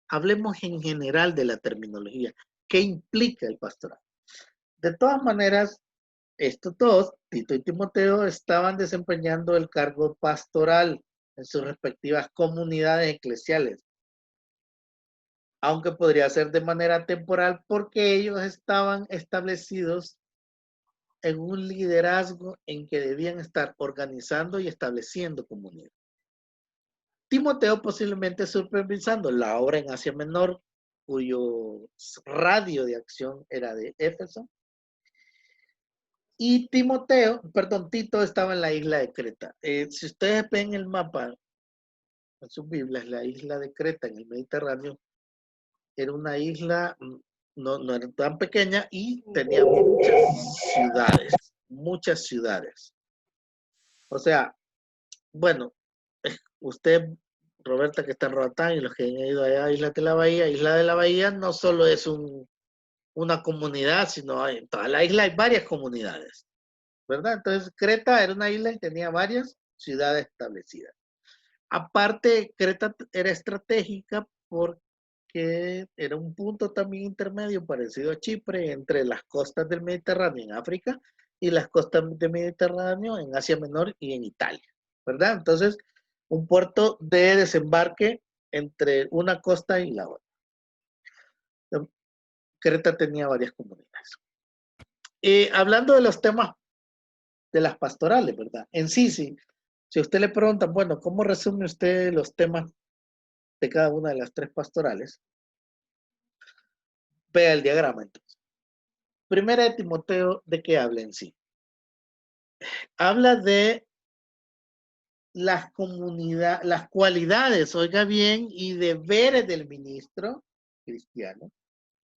S1: hablemos en general de la terminología. ¿Qué implica el pastorado? De todas maneras, estos dos, Tito y Timoteo, estaban desempeñando el cargo pastoral en sus respectivas comunidades eclesiales, aunque podría ser de manera temporal porque ellos estaban establecidos en un liderazgo en que debían estar organizando y estableciendo comunidad. Timoteo posiblemente supervisando la obra en Asia Menor, cuyo radio de acción era de Éfeso, y Tito estaba en la isla de Creta. Si ustedes ven el mapa en sus Biblias, la isla de Creta en el Mediterráneo era una isla, no era tan pequeña y tenía muchas ciudades. O sea, bueno, usted, Roberta, que está en Roatán, y los que han ido allá a Isla de la Bahía no solo es una comunidad, sino en toda la isla hay varias comunidades, ¿verdad? Entonces, Creta era una isla y tenía varias ciudades establecidas. Aparte, Creta era estratégica porque era un punto también intermedio parecido a Chipre entre las costas del Mediterráneo en África y las costas del Mediterráneo en Asia Menor y en Italia, ¿verdad? Entonces, un puerto de desembarque entre una costa y la otra. Creta tenía varias comunidades. Hablando de los temas de las pastorales, ¿verdad? En sí, si usted le pregunta, bueno, ¿cómo resume usted los temas de cada una de las 3 pastorales? Vea el diagrama entonces. Primera de Timoteo, ¿de qué habla en sí? Habla de las cualidades, oiga bien, y deberes del ministro cristiano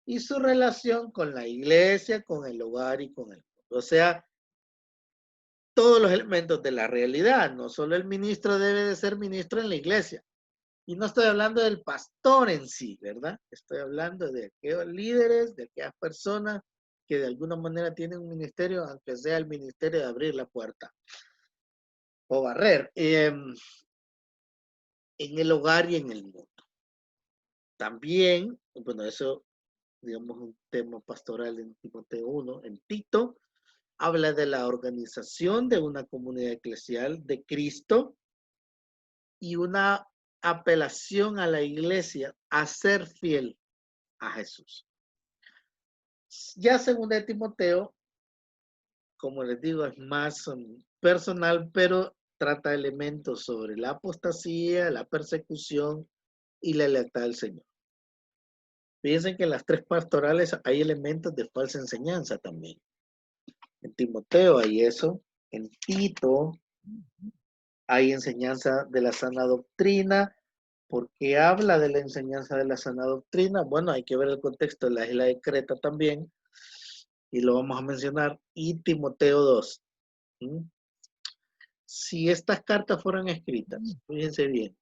S1: y su relación con la iglesia, con el hogar y con el mundo. O sea, todos los elementos de la realidad. No solo el ministro debe de ser ministro en la iglesia. Y no estoy hablando del pastor en sí, ¿verdad? Estoy hablando de aquellos líderes, de aquellas personas que de alguna manera tienen un ministerio, aunque sea el ministerio de abrir la puerta o barrer, en el hogar y en el mundo. También, bueno, eso, digamos, un tema pastoral en Timoteo 1, en Tito, habla de la organización de una comunidad eclesial de Cristo y una apelación a la iglesia a ser fiel a Jesús. Ya según de Timoteo, como les digo, es más personal, pero trata elementos sobre la apostasía, la persecución y la lealtad al Señor. Fíjense que en las 3 pastorales hay elementos de falsa enseñanza también. En Timoteo hay eso, en Tito hay enseñanza de la sana doctrina. ¿Por qué habla de la enseñanza de la sana doctrina? Bueno, hay que ver el contexto de la isla de Creta también, y lo vamos a mencionar, y Timoteo 2. Si estas cartas fueran escritas, fíjense bien,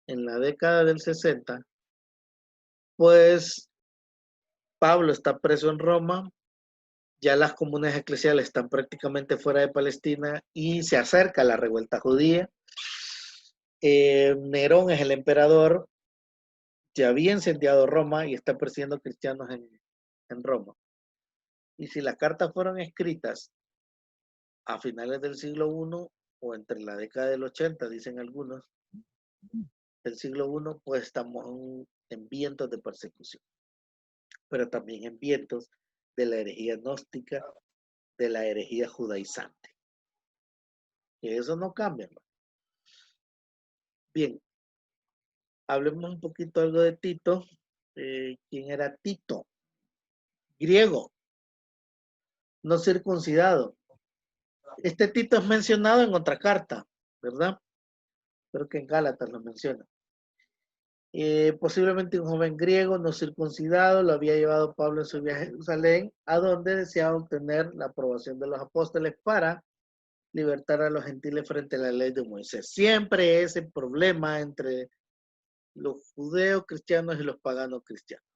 S1: en la década del 60, pues Pablo está preso en Roma, ya las comunidades eclesiales están prácticamente fuera de Palestina y se acerca la revuelta judía. Nerón es el emperador, ya había incendiado Roma y está persiguiendo cristianos en Roma. Y si las cartas fueron escritas a finales del siglo I o entre la década del 80, dicen algunos, del siglo I, pues estamos en vientos de persecución, pero también en vientos de la herejía gnóstica, de la herejía judaizante. Que eso no cambia, ¿no? Bien, hablemos un poquito algo de Tito. ¿Quién era Tito? Griego, no circuncidado. Este Tito es mencionado en otra carta, ¿verdad? Creo que en Gálatas lo menciona. Posiblemente un joven griego no circuncidado lo había llevado Pablo en su viaje a Jerusalén, a donde deseaba obtener la aprobación de los apóstoles para libertar a los gentiles frente a la ley de Moisés. Siempre ese problema entre los judeos cristianos y los paganos cristianos.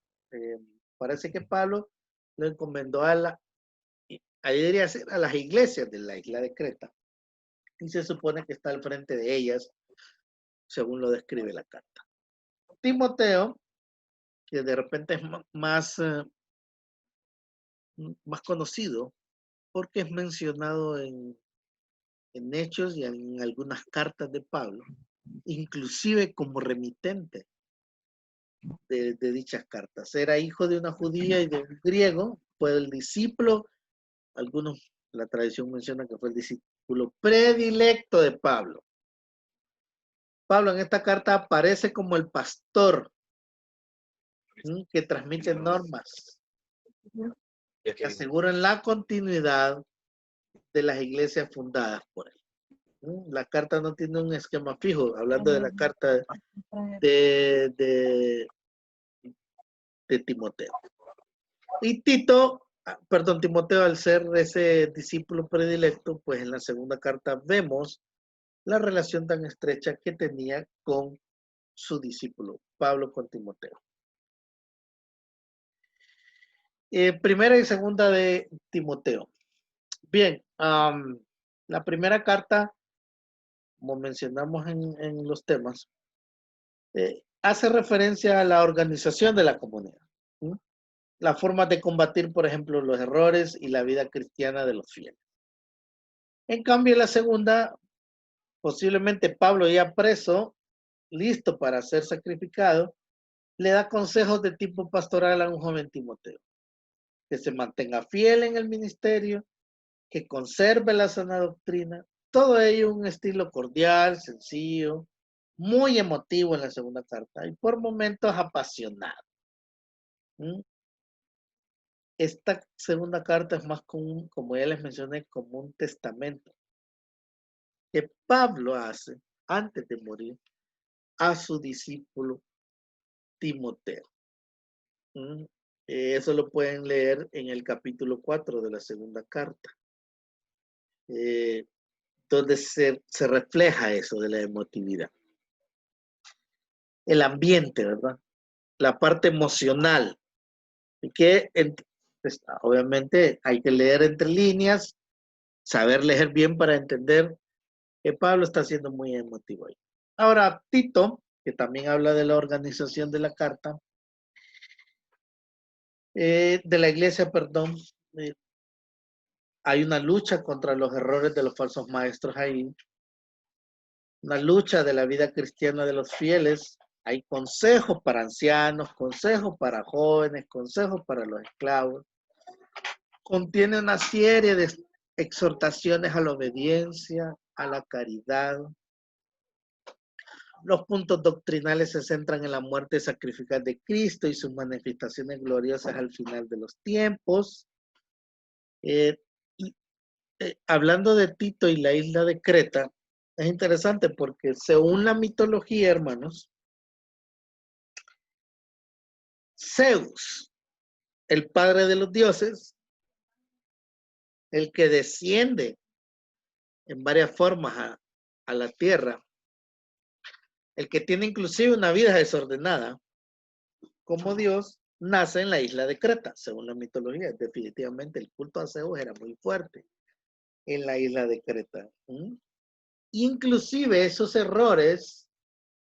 S1: Parece que Pablo lo encomendó a las iglesias de la isla de Creta, y se supone que está al frente de ellas, según lo describe la carta. Timoteo, que de repente es más conocido, porque es mencionado en Hechos y en algunas cartas de Pablo, inclusive como remitente de dichas cartas. Era hijo de una judía y de un griego, fue el discípulo, la tradición menciona que fue el discípulo predilecto de Pablo. Pablo en esta carta aparece como el pastor que transmite normas que aseguran la continuidad de las iglesias fundadas por él. La carta no tiene un esquema fijo, hablando de la carta de Timoteo. Y Tito, perdón, Timoteo, al ser ese discípulo predilecto, pues en la segunda carta vemos la relación tan estrecha que tenía con su discípulo, Pablo con Timoteo. Primera y segunda de Timoteo. Bien, la primera carta, como mencionamos en los temas, hace referencia a la organización de la comunidad. La forma de combatir, por ejemplo, los errores y la vida cristiana de los fieles. En cambio, la segunda, posiblemente Pablo ya preso, listo para ser sacrificado, le da consejos de tipo pastoral a un joven Timoteo. Que se mantenga fiel en el ministerio, que conserve la sana doctrina, todo ello un estilo cordial, sencillo, muy emotivo en la segunda carta y por momentos apasionado. Esta segunda carta es más común, como ya les mencioné, como un testamento que Pablo hace antes de morir a su discípulo Timoteo. Eso lo pueden leer en el capítulo 4 de la segunda carta, donde se refleja eso de la emotividad. El ambiente, ¿verdad? La parte emocional, que pues, obviamente hay que leer entre líneas, saber leer bien para entender que Pablo está siendo muy emotivo ahí. Ahora, Tito, que también habla de la organización de la carta, de la iglesia, perdón, hay una lucha contra los errores de los falsos maestros ahí, una lucha de la vida cristiana de los fieles, hay consejos para ancianos, consejos para jóvenes, consejos para los esclavos, contiene una serie de exhortaciones a la obediencia, a la caridad. Los puntos doctrinales se centran en la muerte sacrificial de Cristo y sus manifestaciones gloriosas al final de los tiempos. Hablando de Tito y la isla de Creta, es interesante porque según la mitología, hermanos, Zeus, el padre de los dioses, el que desciende en varias formas a la tierra, el que tiene inclusive una vida desordenada, como Dios, nace en la isla de Creta, según la mitología. Definitivamente el culto a Zeus era muy fuerte en la isla de Creta. Inclusive esos errores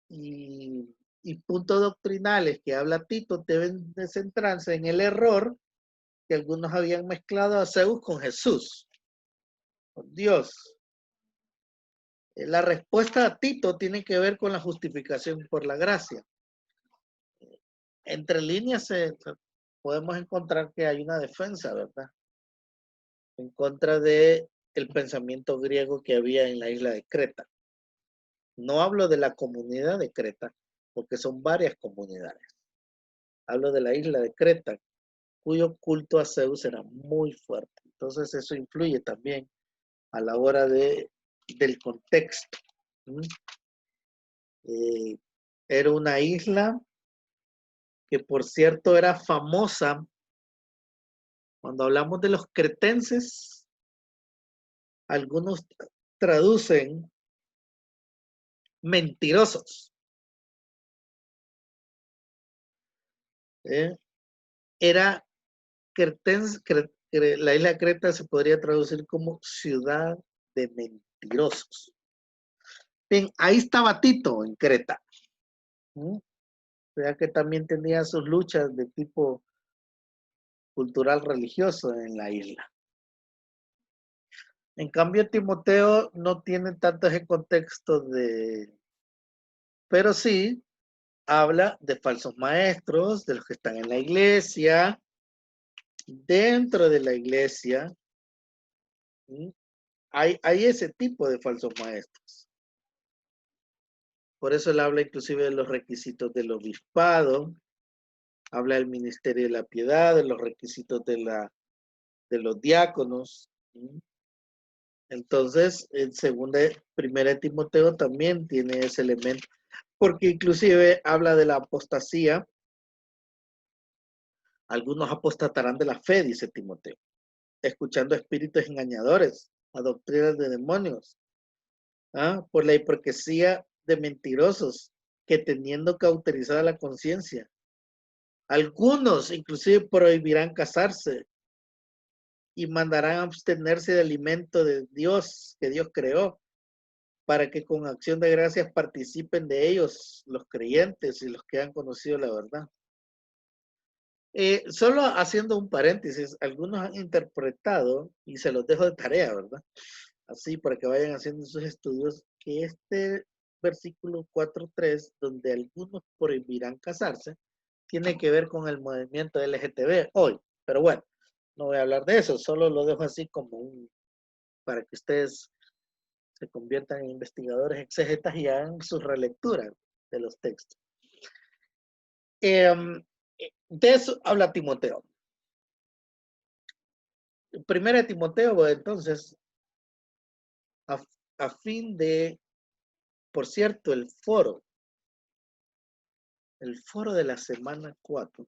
S1: y puntos doctrinales que habla Tito deben de centrarse en el error que algunos habían mezclado a Zeus con Jesús, con Dios. La respuesta a Tito tiene que ver con la justificación por la gracia. Entre líneas podemos encontrar que hay una defensa, ¿verdad? En contra de el pensamiento griego que había en la isla de Creta. No hablo de la comunidad de Creta, porque son varias comunidades. Hablo de la isla de Creta, cuyo culto a Zeus era muy fuerte. Entonces eso influye también a la hora del contexto. Era una isla que, por cierto, era famosa. Cuando hablamos de los cretenses, algunos traducen mentirosos. Era la isla de Creta se podría traducir como ciudad de mentirosos. Bien, ahí estaba Tito en Creta. O sea que también tenía sus luchas de tipo cultural religioso en la isla. En cambio, Timoteo no tiene tanto ese contexto pero sí habla de falsos maestros, de los que están en la iglesia, dentro de la iglesia. Hay ese tipo de falsos maestros. Por eso él habla inclusive de los requisitos del obispado, habla del ministerio de la piedad, de los requisitos de los diáconos. Entonces, en primera de Timoteo también tiene ese elemento, porque inclusive habla de la apostasía. Algunos apostatarán de la fe, dice Timoteo, escuchando espíritus engañadores, a doctrinas de demonios, por la hipocresía de mentirosos, que teniendo cauterizada la conciencia, algunos inclusive prohibirán casarse y mandarán abstenerse de alimento de Dios, que Dios creó, para que con acción de gracias participen de ellos los creyentes y los que han conocido la verdad. Solo haciendo un paréntesis, algunos han interpretado, y se los dejo de tarea, ¿verdad? Así para que vayan haciendo sus estudios, que este versículo 4.3, donde algunos prohibirán casarse, tiene que ver con el movimiento LGTB hoy. Pero bueno, no voy a hablar de eso, solo lo dejo así como para que ustedes se conviertan en investigadores exégetas y hagan su relectura de los textos. De eso habla Timoteo. Primera de Timoteo, entonces, a fin de, por cierto, el foro de la semana 4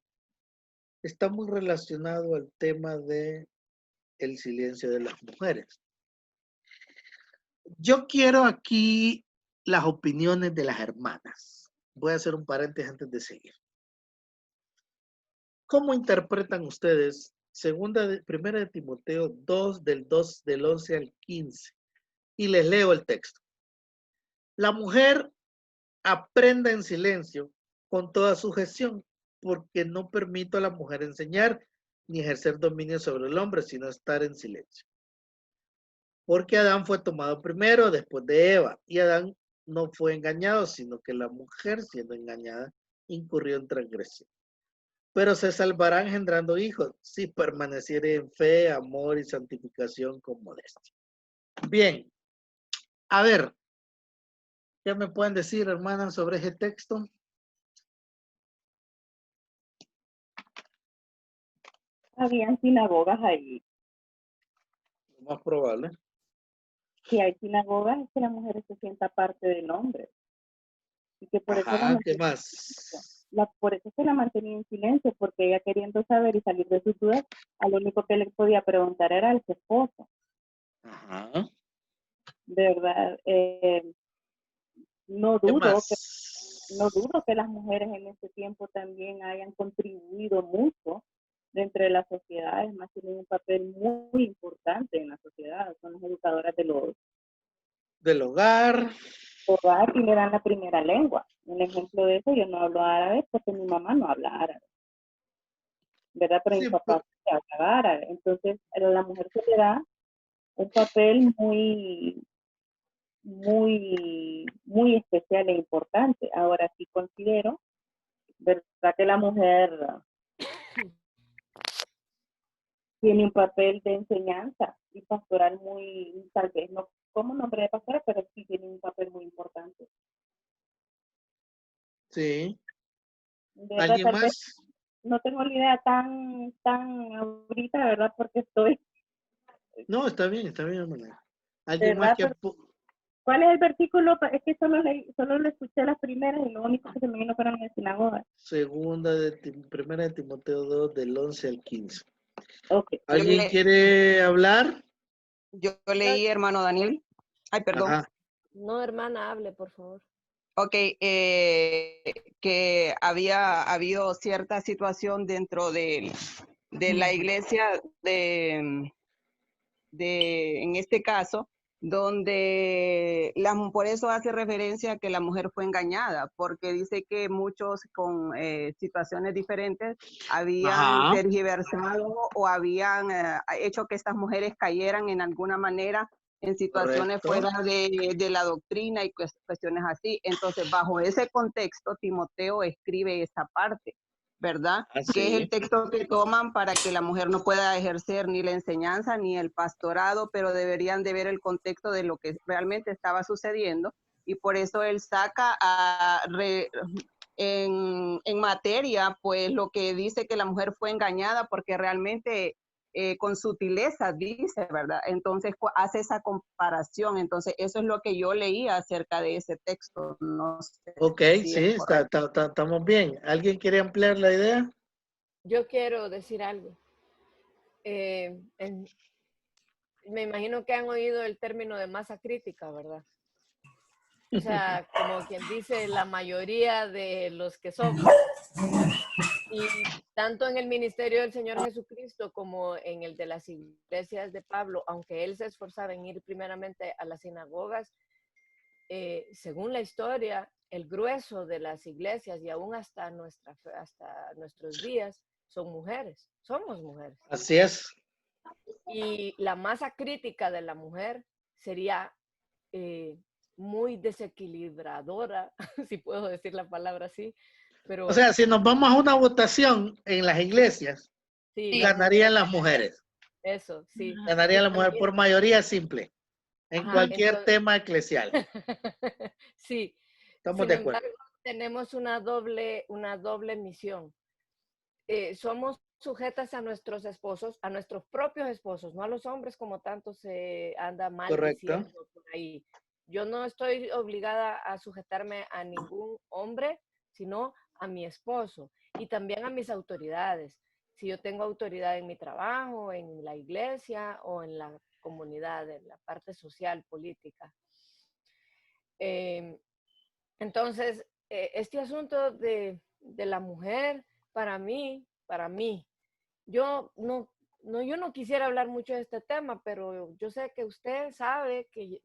S1: está muy relacionado al tema de el silencio de las mujeres. Yo quiero aquí las opiniones de las hermanas. Voy a hacer un paréntesis antes de seguir. ¿Cómo interpretan ustedes primera de Timoteo 2 del 11 al 15? Y les leo el texto. La mujer aprenda en silencio con toda sujeción, porque no permito a la mujer enseñar ni ejercer dominio sobre el hombre, sino estar en silencio. Porque Adán fue tomado primero después de Eva, y Adán no fue engañado, sino que la mujer, siendo engañada, incurrió en transgresión. Pero se salvará engendrando hijos, si permaneciere en fe, amor y santificación con modestia. Bien, a ver, ¿qué me pueden decir, hermanas, sobre ese texto?
S4: Habían sinagogas ahí.
S1: Lo más probable.
S4: Si hay sinagogas, es que la mujer se sienta parte del hombre. Y que por eso
S1: ¿Qué más?
S4: por eso se la mantenía en silencio, porque ella, queriendo saber y salir de sus dudas, a lo único que le podía preguntar era al esposo.
S1: Ajá.
S4: De verdad, no dudo que las mujeres en este tiempo también hayan contribuido mucho dentro de las sociedades, más tienen un papel muy importante en la sociedad, son las educadoras
S1: del hogar
S4: y le dan la primera lengua. Un ejemplo de eso, yo no hablo árabe porque mi mamá no habla árabe, ¿verdad? Pero
S1: sí,
S4: mi papá sí habla árabe. Entonces, a la mujer se le da un papel muy, muy, muy especial e importante. Ahora sí considero, ¿verdad?, que la mujer tiene un papel de enseñanza y pastoral muy, tal vez no como nombre de pastora, pero sí tiene un papel muy importante.
S1: Sí.
S4: ¿Verdad?
S1: ¿Alguien
S4: Tal
S1: más?
S4: vez no tengo la idea tan ahorita, ¿verdad? Porque estoy...
S1: No, está bien, hermana. ¿Alguien más que...
S4: ¿Cuál es el versículo? Es que solo le escuché las primeras y lo único que se me vino fueron en la sinagoga.
S1: Primera de Timoteo 2, del 11 al 15.
S4: Okay.
S1: ¿Alguien quiere hablar?
S6: Yo leí, hermano Daniel. Ay, perdón.
S1: Ajá.
S2: No, hermana, hable, por favor.
S6: Ok, que había habido cierta situación dentro de la iglesia en este caso, donde por eso hace referencia a que la mujer fue engañada, porque dice que muchos con situaciones diferentes habían tergiversado o habían hecho que estas mujeres cayeran en alguna manera en situaciones fuera de la doctrina y cuestiones así. Entonces, bajo ese contexto, Timoteo escribe esta parte, ¿verdad? Que es el texto que toman para que la mujer no pueda ejercer ni la enseñanza ni el pastorado, pero deberían de ver el contexto de lo que realmente estaba sucediendo, y por eso él saca en materia, pues lo que dice que la mujer fue engañada, porque realmente con sutileza, dice, ¿verdad? Entonces hace esa comparación. Entonces eso es lo que yo leía acerca de ese texto. No sé.
S1: Ok,
S6: si
S1: sí, estamos bien. ¿Alguien quiere ampliar la idea?
S2: Yo quiero decir algo. Me imagino que han oído el término de masa crítica, ¿verdad? O sea, como quien dice, la mayoría de los que somos. Y tanto en el ministerio del Señor Jesucristo como en el de las iglesias de Pablo, aunque él se esforzaba en ir primeramente a las sinagogas, según la historia, el grueso de las iglesias y aún hasta nuestros días son mujeres, somos mujeres.
S1: Así es.
S2: Y la masa crítica de la mujer sería muy desequilibradora, si puedo decir la palabra así. Pero,
S1: o sea, si nos vamos a una votación en las iglesias,
S2: sí,
S1: ganarían las mujeres.
S2: Eso, sí.
S1: Ganarían las mujeres por mayoría simple, en
S2: Ajá,
S1: cualquier
S2: entonces,
S1: tema eclesial.
S2: sí.
S1: Estamos
S2: Sin
S1: de acuerdo.
S2: embargo, tenemos una doble misión. Somos sujetas a nuestros esposos, a nuestros propios esposos, no a los hombres como tanto se anda mal diciendo por ahí. Yo no estoy obligada a sujetarme a ningún hombre, sino a mi esposo y también a mis autoridades. Si yo tengo autoridad en mi trabajo, en la iglesia o en la comunidad, en la parte social, política. Entonces, este asunto de la mujer, para mí, yo no quisiera hablar mucho de este tema, pero yo sé que usted sabe que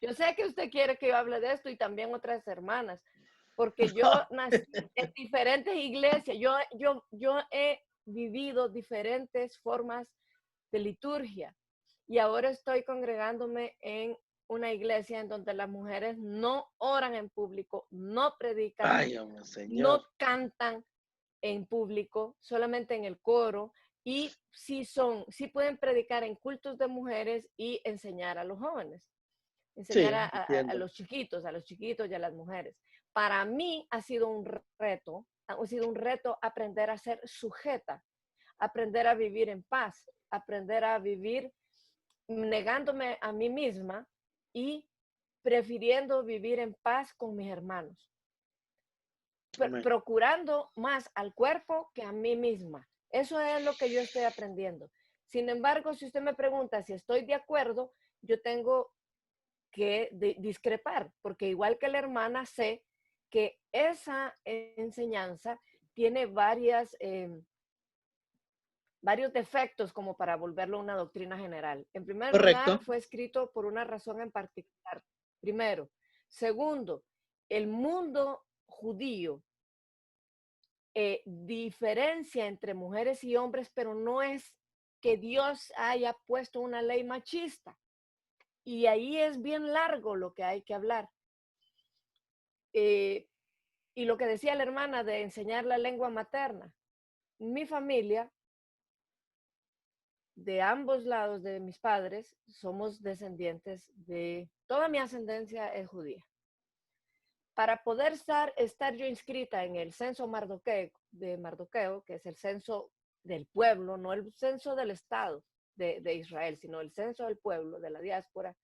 S2: yo sé que usted quiere que yo hable de esto y también otras hermanas, porque yo nací en diferentes iglesias, yo he vivido diferentes formas de liturgia y ahora estoy congregándome en una iglesia en donde las mujeres no oran en público, no predican,
S1: Ay,
S2: no cantan en público, solamente en el coro, y sí pueden predicar en cultos de mujeres y enseñar a los jóvenes, enseñar a los chiquitos y a las mujeres. Para mí ha sido un reto aprender a ser sujeta, aprender a vivir en paz, aprender a vivir negándome a mí misma y prefiriendo vivir en paz con mis hermanos. Procurando más al cuerpo que a mí misma. Eso es lo que yo estoy aprendiendo. Sin embargo, si usted me pregunta si estoy de acuerdo, yo tengo que discrepar, porque igual que la hermana, sé que esa enseñanza tiene varios defectos como para volverlo una doctrina general. En primer lugar, fue escrito por una razón en particular. Primero. Segundo, el mundo judío diferencia entre mujeres y hombres, pero no es que Dios haya puesto una ley machista. Y ahí es bien largo lo que hay que hablar. Y lo que decía la hermana de enseñar la lengua materna. Mi familia, de ambos lados de mis padres, somos descendientes de... Toda mi ascendencia es judía. Para poder estar yo inscrita en el censo de Mardoqueo, que es el censo del pueblo, no el censo del Estado de Israel, sino el censo del pueblo, de la diáspora,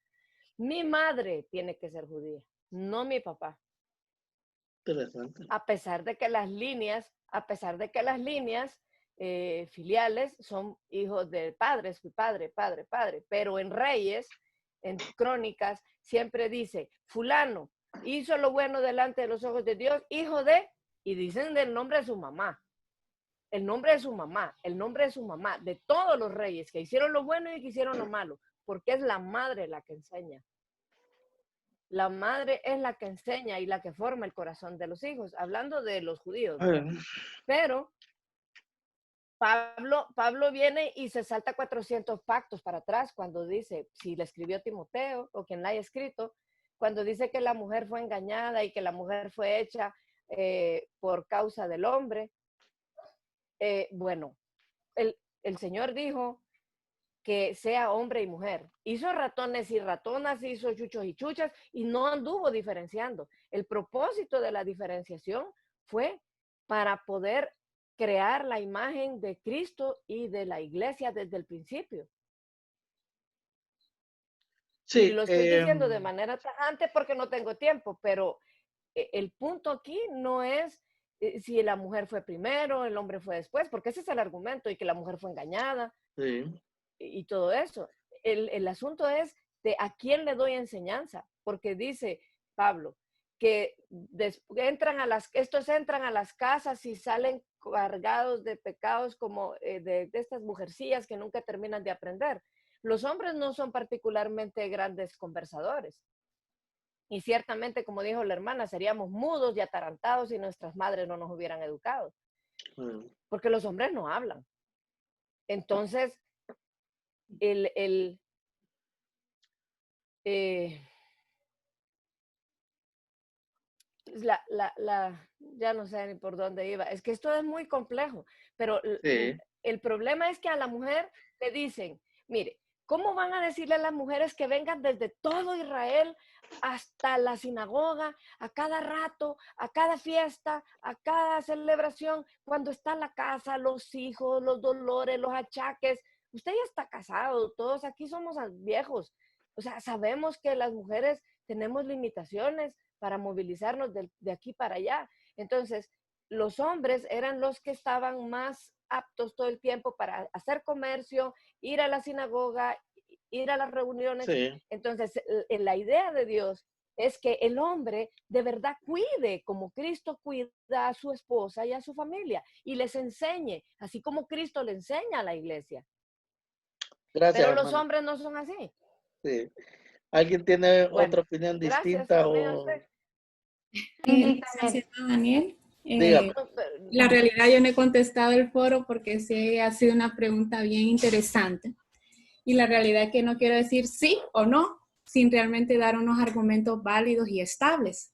S2: mi madre tiene que ser judía, no mi papá.
S1: Interesante.
S2: A pesar de que las líneas filiales son hijos de padres, padre, pero en Reyes, en Crónicas, siempre dice, fulano hizo lo bueno delante de los ojos de Dios, hijo de, y dicen del nombre de su mamá, el nombre de su mamá, de todos los reyes que hicieron lo bueno y que hicieron lo malo, porque es la madre la que enseña. La madre es la que enseña y la que forma el corazón de los hijos, hablando de los judíos. Pero Pablo viene y se salta 400 pactos para atrás cuando dice, si le escribió Timoteo o quien la haya escrito, cuando dice que la mujer fue engañada y que la mujer fue hecha por causa del hombre. Bueno, el Señor dijo que sea hombre y mujer. Hizo ratones y ratonas, hizo chuchos y chuchas y no anduvo diferenciando. El propósito de la diferenciación fue para poder crear la imagen de Cristo y de la iglesia desde el principio.
S1: Sí,
S2: y lo estoy diciendo de manera tajante porque no tengo tiempo, pero el punto aquí no es si la mujer fue primero, el hombre fue después, porque ese es el argumento, y que la mujer fue engañada
S1: sí.
S2: y todo eso. El asunto es de a quién le doy enseñanza, porque dice Pablo que estos entran a las casas y salen cargados de pecados como de estas mujercillas que nunca terminan de aprender. Los hombres no son particularmente grandes conversadores. Y ciertamente, como dijo la hermana, seríamos mudos y atarantados si nuestras madres no nos hubieran educado. Porque los hombres no hablan. Entonces, ya no sé ni por dónde iba. Es que esto es muy complejo, pero
S1: Sí.
S2: el problema es que a la mujer le dicen, mire, ¿cómo van a decirle a las mujeres que vengan desde todo Israel hasta la sinagoga, a cada rato, a cada fiesta, a cada celebración, cuando está la casa, los hijos, los dolores, los achaques? Usted ya está casado, todos aquí somos viejos. O sea, sabemos que las mujeres tenemos limitaciones para movilizarnos de aquí para allá. Entonces, los hombres eran los que estaban más aptos todo el tiempo para hacer comercio, ir a la sinagoga, ir a las reuniones.
S1: Sí.
S2: Entonces, la idea de Dios es que el hombre de verdad cuide como Cristo cuida a su esposa y a su familia y les enseñe, así como Cristo le enseña a la iglesia.
S1: Gracias,
S2: pero los
S1: hermana.
S2: hombres no son así.
S1: Sí. ¿Alguien tiene
S2: Bueno,
S1: otra opinión
S2: gracias,
S1: distinta?
S7: Licenciado Daniel,
S1: Dígame.
S7: la realidad yo no he contestado el foro porque sí ha sido una pregunta bien interesante. Y la realidad es que no quiero decir sí o no, sin realmente dar unos argumentos válidos y estables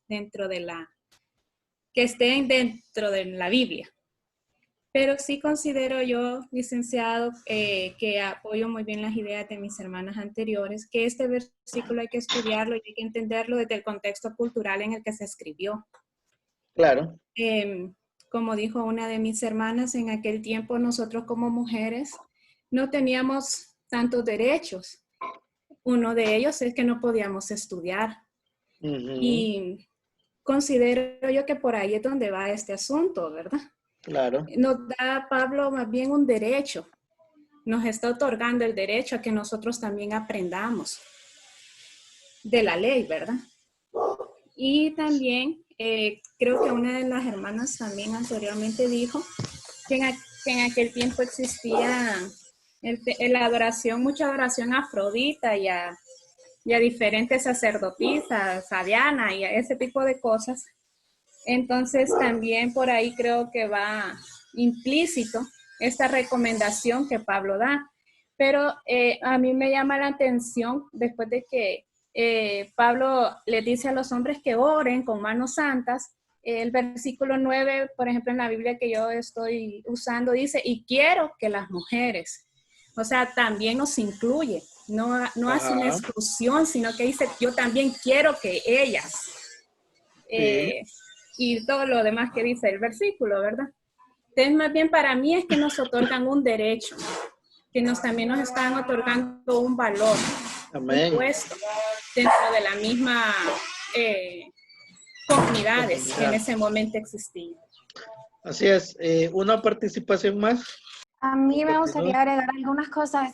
S7: que estén dentro de la Biblia. Pero sí considero yo, licenciado, que apoyo muy bien las ideas de mis hermanas anteriores, que este versículo hay que estudiarlo y hay que entenderlo desde el contexto cultural en el que se escribió.
S1: Claro.
S7: Como dijo una de mis hermanas, en aquel tiempo nosotros como mujeres no teníamos tantos derechos. Uno de ellos es que no podíamos estudiar. Y considero yo que por ahí es donde va este asunto, ¿verdad?
S1: Claro.
S7: Nos da Pablo más bien un derecho. Nos está otorgando el derecho a que nosotros también aprendamos de la ley, ¿verdad? Y también creo que una de las hermanas también anteriormente dijo que en aquel tiempo existía la adoración, mucha adoración a Afrodita y a diferentes sacerdotisas, a Diana y a ese tipo de cosas. Entonces también por ahí creo que va implícito esta recomendación que Pablo da. Pero a mí me llama la atención después de que Pablo le dice a los hombres que oren con manos santas. El versículo 9, por ejemplo, en la Biblia que yo estoy usando, dice, y quiero que las mujeres, o sea, también nos incluye, no hace una exclusión, sino que dice, yo también quiero que ellas, y todo lo demás que dice el versículo, ¿verdad? Entonces, más bien para mí es que nos otorgan un derecho, que también nos están otorgando un valor,
S1: Amén.
S7: un puesto dentro de la misma comunidades que en ese momento existían.
S1: Así es. ¿Una participación más?
S5: A mí me gustaría agregar algunas cosas,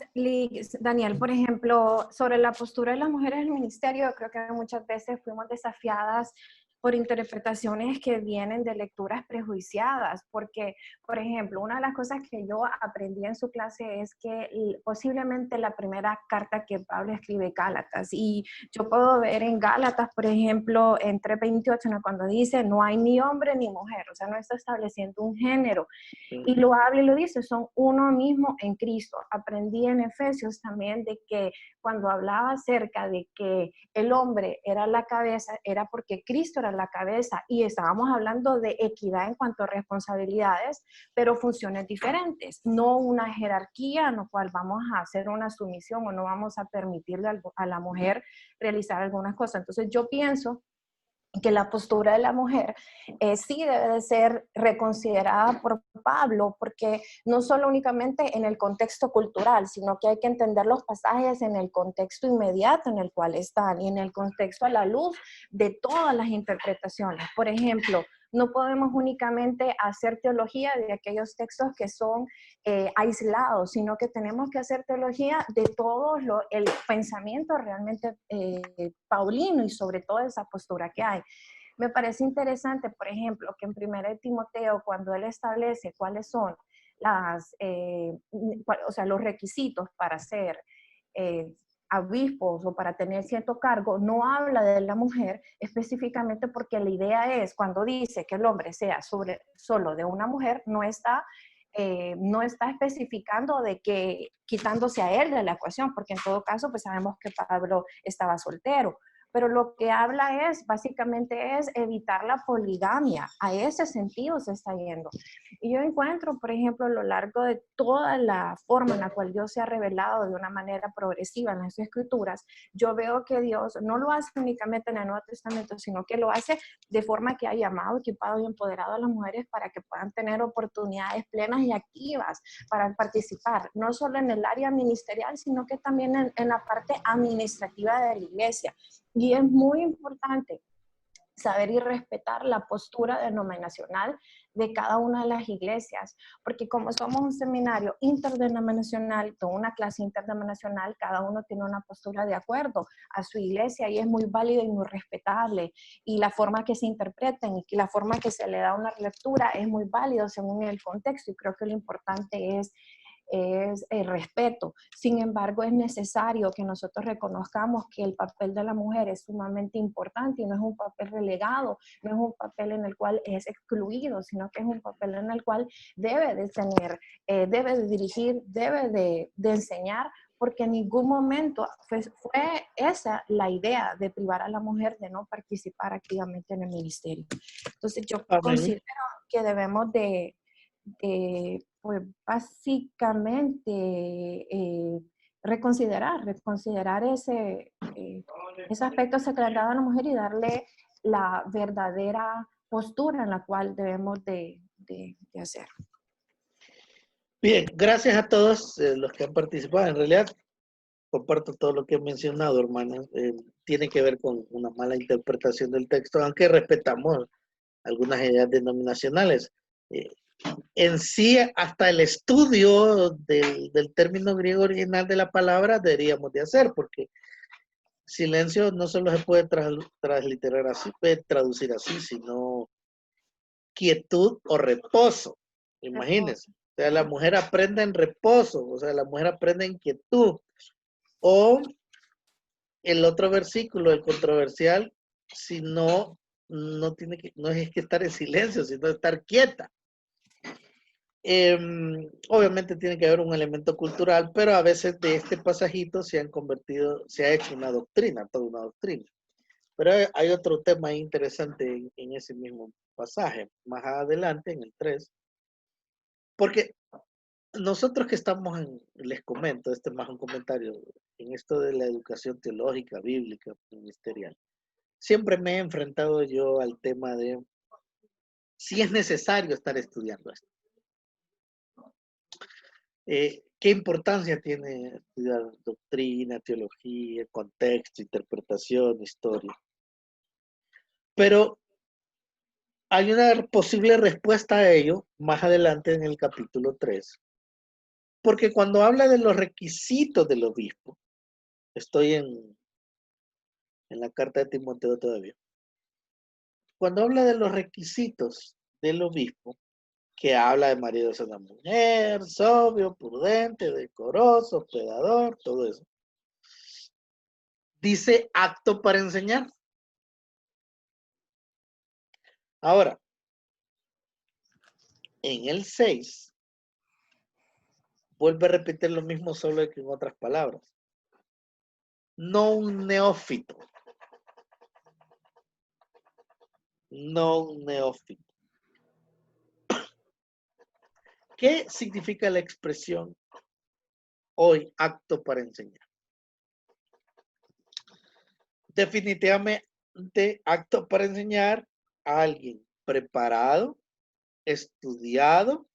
S5: Daniel, por ejemplo, sobre la postura de las mujeres en el ministerio. Creo que muchas veces fuimos desafiadas por interpretaciones que vienen de lecturas prejuiciadas, porque, por ejemplo, una de las cosas que yo aprendí en su clase es que posiblemente la primera carta que Pablo escribe, Gálatas, y yo puedo ver en Gálatas, por ejemplo, en 3:28, cuando dice, no hay ni hombre ni mujer, o sea, no está estableciendo un género, y lo habla y lo dice, son uno mismo en Cristo. Aprendí en Efesios también de que cuando hablaba acerca de que el hombre era la cabeza, era porque Cristo era la cabeza, y estábamos hablando de equidad en cuanto a responsabilidades, pero funciones diferentes, no una jerarquía en la cual vamos a hacer una sumisión o no vamos a permitirle a la mujer realizar algunas cosas. Entonces yo pienso que la postura de la mujer sí debe de ser reconsiderada por Pablo, porque no solo únicamente en el contexto cultural, sino que hay que entender los pasajes en el contexto inmediato en el cual están y en el contexto a la luz de todas las interpretaciones. Por ejemplo, no podemos únicamente hacer teología de aquellos textos que son aislados, sino que tenemos que hacer teología de todo el pensamiento realmente paulino y sobre todo esa postura que hay. Me parece interesante, por ejemplo, que en 1 Timoteo, cuando él establece cuáles son los requisitos para ser obispos o para tener cierto cargo, no habla de la mujer específicamente porque la idea es, cuando dice que el hombre sea solo de una mujer, no está especificando de que quitándose a él de la ecuación, porque en todo caso pues sabemos que Pablo estaba soltero, pero lo que habla básicamente es evitar la poligamia. A ese sentido se está yendo. Y yo encuentro, por ejemplo, a lo largo de toda la forma en la cual Dios se ha revelado de una manera progresiva en las Escrituras, yo veo que Dios no lo hace únicamente en el Nuevo Testamento, sino que lo hace de forma que ha llamado, equipado y empoderado a las mujeres para que puedan tener oportunidades plenas y activas para participar, no solo en el área ministerial, sino que también en la parte administrativa de la iglesia. Y es muy importante saber y respetar la postura denominacional de cada una de las iglesias, porque como somos un seminario interdenominacional, toda una clase interdenominacional, cada uno tiene una postura de acuerdo a su iglesia y es muy válido y muy respetable, y la forma que se interpreten y la forma que se le da una lectura es muy válido según el contexto, y creo que lo importante es el respeto. Sin embargo, es necesario que nosotros reconozcamos que el papel de la mujer es sumamente importante y no es un papel relegado, no es un papel en el cual es excluido, sino que es un papel en el cual debe de tener, debe de dirigir, debe de enseñar, porque en ningún momento fue esa la idea de privar a la mujer de no participar activamente en el ministerio. Entonces yo considero que debemos de pues básicamente reconsiderar ese aspecto sagrado a la mujer y darle la verdadera postura en la cual debemos de hacer.
S1: Bien, gracias a todos los que han participado. En realidad, comparto todo lo que he mencionado, hermanas. Tiene que ver con una mala interpretación del texto, aunque respetamos algunas ideas denominacionales. En sí, hasta el estudio del término griego original de la palabra deberíamos de hacer, porque silencio no solo se puede transliterar así, puede traducir así, sino quietud o reposo. Imagínense. O sea, la mujer aprende en reposo, o sea, la mujer aprende en quietud. O el otro versículo, el controversial, si no tiene que, no es que estar en silencio, sino estar quieta. Obviamente tiene que haber un elemento cultural, pero a veces de este pasajito se ha hecho una doctrina, toda una doctrina. Pero hay otro tema interesante en ese mismo pasaje, más adelante en el 3, porque nosotros que estamos les comento, este es más un comentario, en esto de la educación teológica, bíblica, ministerial, siempre me he enfrentado yo al tema de si es necesario estar estudiando esto. ¿Qué importancia tiene estudiar doctrina, teología, contexto, interpretación, historia? Pero hay una posible respuesta a ello más adelante en el capítulo 3. Porque cuando habla de los requisitos del obispo, estoy en la carta de Timoteo todavía. Cuando habla de los requisitos del obispo, que habla de marido de una mujer, sobrio, prudente, decoroso, hospedador, todo eso. Dice apto para enseñar. Ahora, en el 6, vuelve a repetir lo mismo, solo que en otras palabras. No un neófito. No un neófito. ¿Qué significa la expresión hoy apto para enseñar? Definitivamente de apto para enseñar a alguien preparado, estudiado,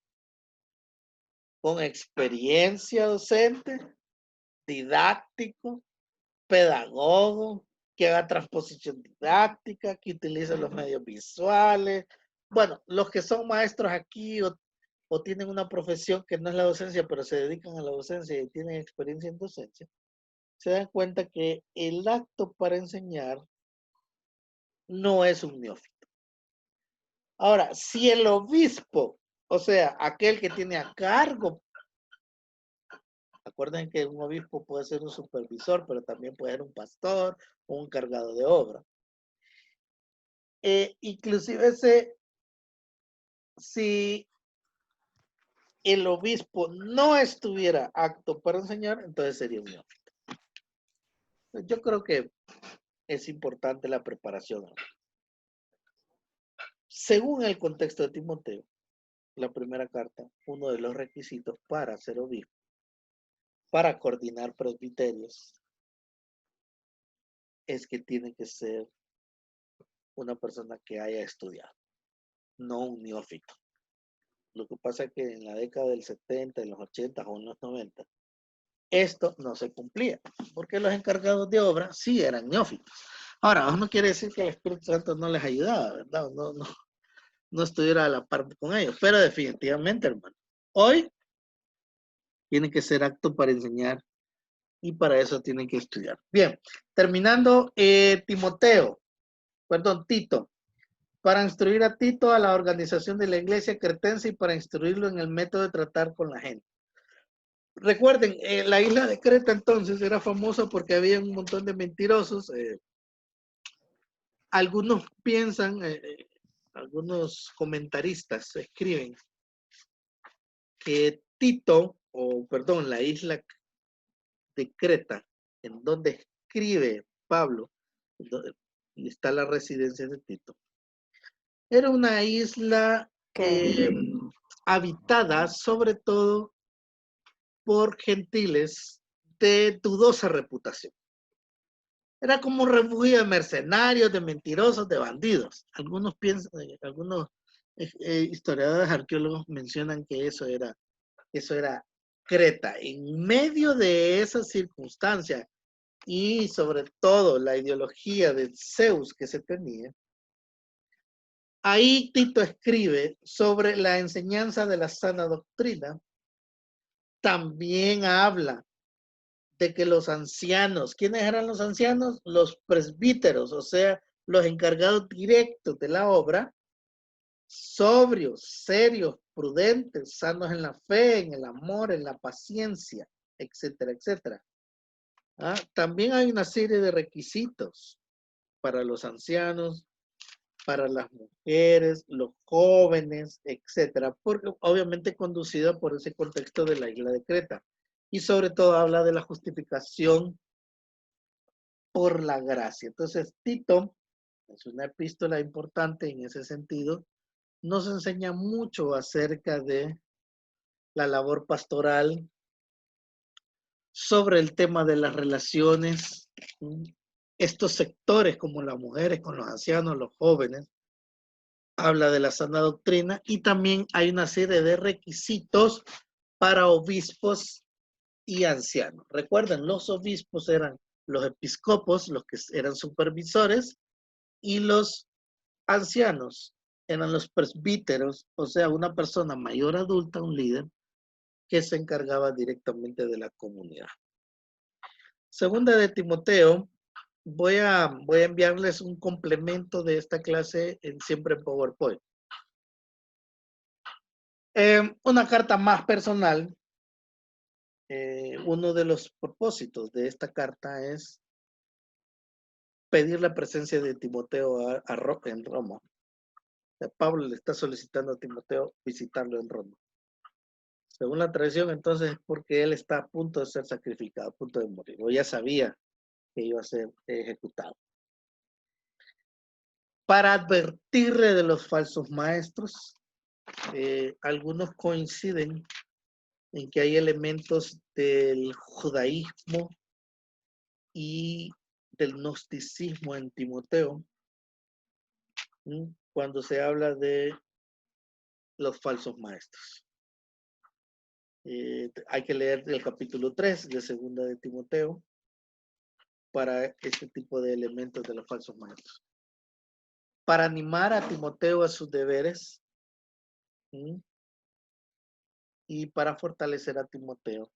S1: con experiencia docente, didáctico, pedagogo, que haga transposición didáctica, que utilice los medios visuales. Bueno, los que son maestros aquí o tienen una profesión que no es la docencia, pero se dedican a la docencia y tienen experiencia en docencia, se dan cuenta que el acto para enseñar no es un neófito. Ahora, si el obispo, o sea, aquel que tiene a cargo, acuerden que un obispo puede ser un supervisor, pero también puede ser un pastor o un encargado de obra. Inclusive si el obispo no estuviera apto para enseñar, entonces sería un neófito. Yo creo que es importante la preparación. Según el contexto de Timoteo, la primera carta, uno de los requisitos para ser obispo, para coordinar presbiterios, es que tiene que ser una persona que haya estudiado, no un neófito. Lo que pasa es que en la década del 70, en los 80 o en los 90, esto no se cumplía, porque los encargados de obra sí eran neófitos. Ahora, no quiere decir que el Espíritu Santo no les ayudaba, ¿verdad? No estuviera a la par con ellos, pero definitivamente, hermano, hoy tiene que ser apto para enseñar y para eso tienen que estudiar. Bien, terminando, Tito, para instruir a Tito a la organización de la iglesia cretense y para instruirlo en el método de tratar con la gente. Recuerden, la isla de Creta entonces era famosa porque había un montón de mentirosos. Algunos piensan, algunos comentaristas escriben que la isla de Creta, en donde escribe Pablo, donde está la residencia de Tito, era una isla habitada sobre todo por gentiles de dudosa reputación. Era como un refugio de mercenarios, de mentirosos, de bandidos. Algunos historiadores arqueólogos mencionan que eso era Creta. En medio de esa circunstancia y sobre todo la ideología de Zeus que se tenía, ahí Tito escribe sobre la enseñanza de la sana doctrina. También habla de que los ancianos, ¿quiénes eran los ancianos? Los presbíteros, o sea, los encargados directos de la obra, sobrios, serios, prudentes, sanos en la fe, en el amor, en la paciencia, etcétera, etcétera. También hay una serie de requisitos para los ancianos, para las mujeres, los jóvenes, etcétera, porque obviamente conducida por ese contexto de la isla de Creta. Y sobre todo habla de la justificación por la gracia. Entonces, Tito es una epístola importante en ese sentido. Nos enseña mucho acerca de la labor pastoral, sobre el tema de las relaciones, estos sectores como las mujeres con los ancianos, los jóvenes, habla de la sana doctrina y también hay una serie de requisitos para obispos y ancianos. Recuerden, los obispos eran los episcopos, los que eran supervisores, y los ancianos eran los presbíteros, o sea, una persona mayor adulta, un líder, que se encargaba directamente de la comunidad. Segunda de Timoteo, voy a enviarles un complemento de esta clase siempre en PowerPoint. Una carta más personal. Uno de los propósitos de esta carta es pedir la presencia de Timoteo en Roma. Pablo le está solicitando a Timoteo visitarlo en Roma. Según la tradición, entonces es porque él está a punto de ser sacrificado, a punto de morir, o ya sabía que iba a ser ejecutado. Para advertirle de los falsos maestros, algunos coinciden en que hay elementos del judaísmo y del gnosticismo en Timoteo, cuando se habla de los falsos maestros. Hay que leer el capítulo 3 de segunda de Timoteo para este tipo de elementos de los falsos maestros. Para animar a Timoteo a sus deberes y para fortalecer a Timoteo,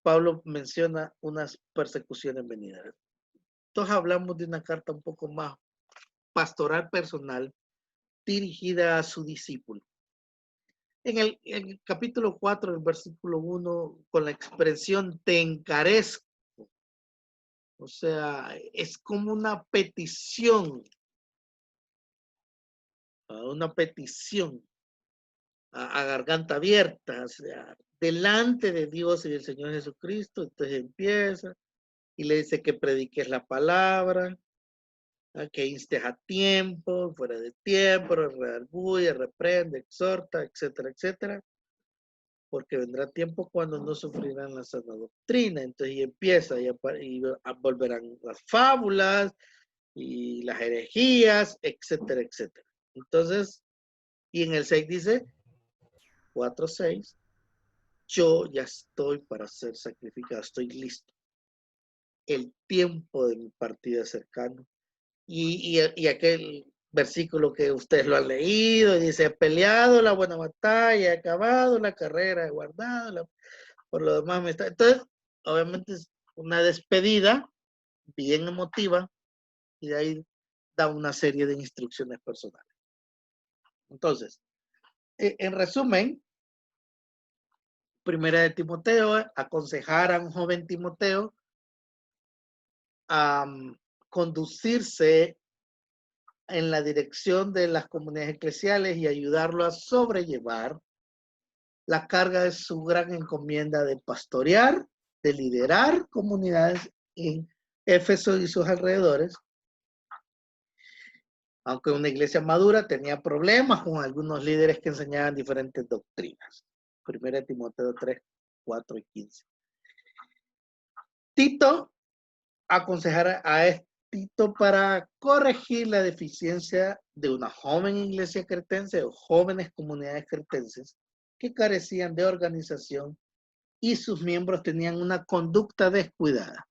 S1: Pablo menciona unas persecuciones venideras. Entonces hablamos de una carta un poco más pastoral personal dirigida a su discípulo. En el capítulo 4, el versículo 1, con la expresión te encarezco. O sea, es como una petición a garganta abierta, o sea, delante de Dios y del Señor Jesucristo. Entonces empieza y le dice que prediques la palabra, que instes a tiempo, fuera de tiempo, redarguye, reprende, exhorta, etcétera, etcétera, porque vendrá tiempo cuando no sufrirán la sana doctrina. Entonces y empieza y volverán las fábulas y las herejías, etcétera, etcétera. Entonces, y en el 6 dice, 4:6, yo ya estoy para ser sacrificado, estoy listo. El tiempo de mi partida es cercano. Y aquel versículo que ustedes lo han leído, y dice, he peleado la buena batalla, he acabado la carrera, he guardado, por lo demás me está. Entonces, obviamente es una despedida bien emotiva, y de ahí da una serie de instrucciones personales. Entonces, en resumen, primera de Timoteo, aconsejar a un joven Timoteo a conducirse en la dirección de las comunidades eclesiales y ayudarlo a sobrellevar la carga de su gran encomienda de pastorear, de liderar comunidades en Éfeso y sus alrededores. Aunque una iglesia madura tenía problemas con algunos líderes que enseñaban diferentes doctrinas. Primera de Timoteo 3, 4 y 15. Tito aconsejar a Tito para corregir la deficiencia de una joven iglesia cretense o jóvenes comunidades cretenses que carecían de organización y sus miembros tenían una conducta descuidada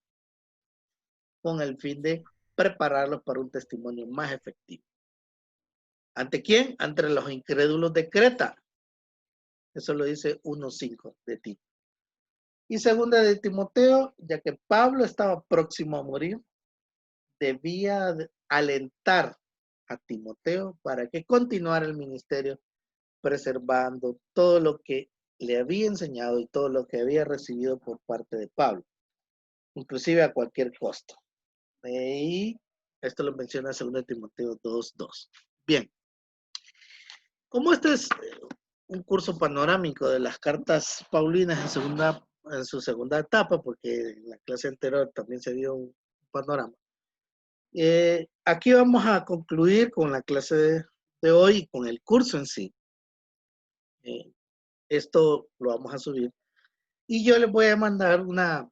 S1: con el fin de prepararlos para un testimonio más efectivo. ¿Ante quién? Ante los incrédulos de Creta. Eso lo dice 1:5 de Tito. Y segunda de Timoteo, ya que Pablo estaba próximo a morir, debía alentar a Timoteo para que continuara el ministerio preservando todo lo que le había enseñado y todo lo que había recibido por parte de Pablo, inclusive a cualquier costo. Y esto lo menciona 2 Timoteo 2:2. Bien, como este es un curso panorámico de las cartas paulinas en su segunda etapa, porque en la clase anterior también se dio un panorama. Aquí vamos a concluir con la clase de hoy y con el curso en sí. Esto lo vamos a subir. Y yo les voy a mandar una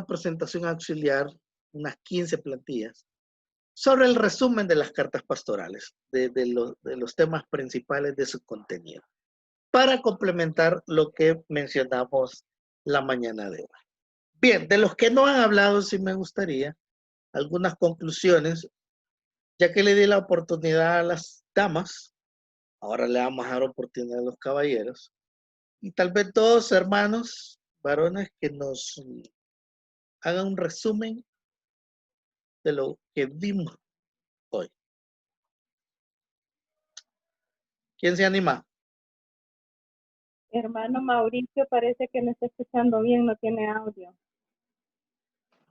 S1: presentación auxiliar, unas 15 plantillas, sobre el resumen de las cartas pastorales, de los temas principales de su contenido, para complementar lo que mencionamos la mañana de hoy. Bien, de los que no han hablado, sí me gustaría algunas conclusiones, ya que le di la oportunidad a las damas, ahora le vamos a dar oportunidad a los caballeros, y tal vez todos hermanos, varones, que nos hagan un resumen de lo que vimos hoy. ¿Quién se anima?
S4: Hermano Mauricio parece que no está escuchando bien, no tiene audio.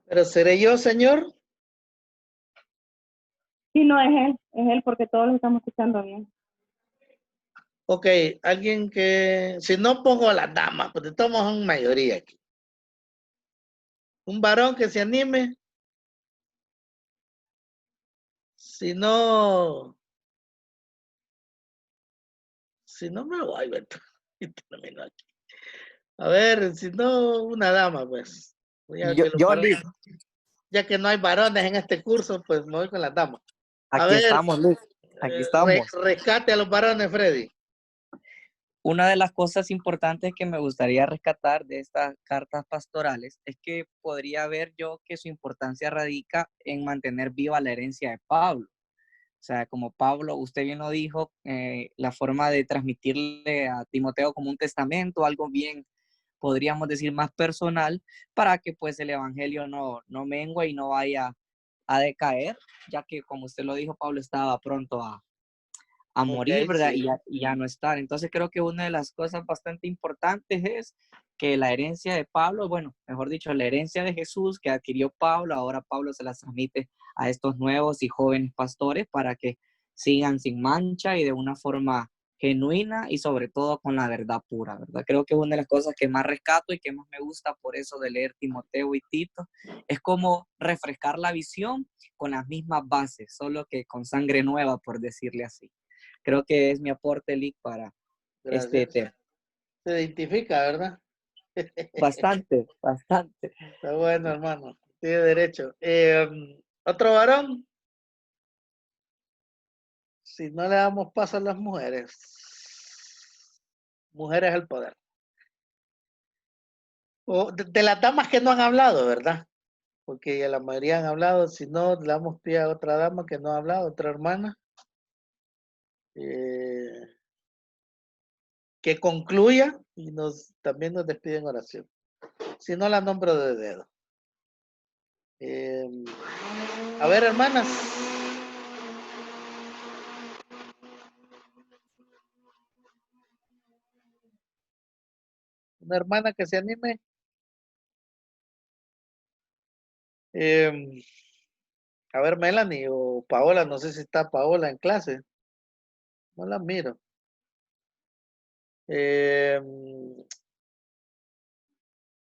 S1: ¿Pero seré yo, señor?
S4: Sí, no, es él porque todos lo estamos escuchando bien.
S1: Ok, alguien que, si no pongo a las damas, porque estamos en mayoría aquí. Un varón que se anime. Si no me voy, Beto. A ver, si no, una dama, pues. Ya que no hay varones en este curso, pues me voy con las damas.
S8: Aquí estamos, Luis. Aquí estamos.
S1: Rescate a los varones, Freddy.
S8: Una de las cosas importantes que me gustaría rescatar de estas cartas pastorales es que podría ver yo que su importancia radica en mantener viva la herencia de Pablo. O sea, como Pablo, usted bien lo dijo, la forma de transmitirle a Timoteo como un testamento, algo bien, podríamos decir, más personal, para que pues el evangelio no mengue y no vaya a decaer, ya que como usted lo dijo, Pablo estaba pronto a morir, ¿verdad?
S1: Sí.
S8: Y ya no estar. Entonces creo que una de las cosas bastante importantes es que la herencia de Pablo, bueno, mejor dicho, la herencia de Jesús que adquirió Pablo, ahora Pablo se las transmite a estos nuevos y jóvenes pastores para que sigan sin mancha y de una forma genuina y sobre todo con la verdad pura, ¿verdad? Creo que una de las cosas que más rescato y que más me gusta por eso de leer Timoteo y Tito es como refrescar la visión con las mismas bases, solo que con sangre nueva, por decirle así. Creo que es mi aporte, Lick, para este tema.
S1: Se identifica, ¿verdad?
S8: Bastante.
S1: Está bueno, hermano. Tiene derecho. ¿Otro varón? Si no le damos paso a las mujeres. Mujeres al poder. O de las damas que no han hablado, ¿verdad? Porque ya la mayoría han hablado. Si no, le damos pie a otra dama que no ha hablado, otra hermana. Que concluya y también nos despide en oración. Si no, la nombro de dedo. A ver, hermanas. Una hermana que se anime. A ver, Melanie o Paola, no sé si está Paola en clase. No la miro.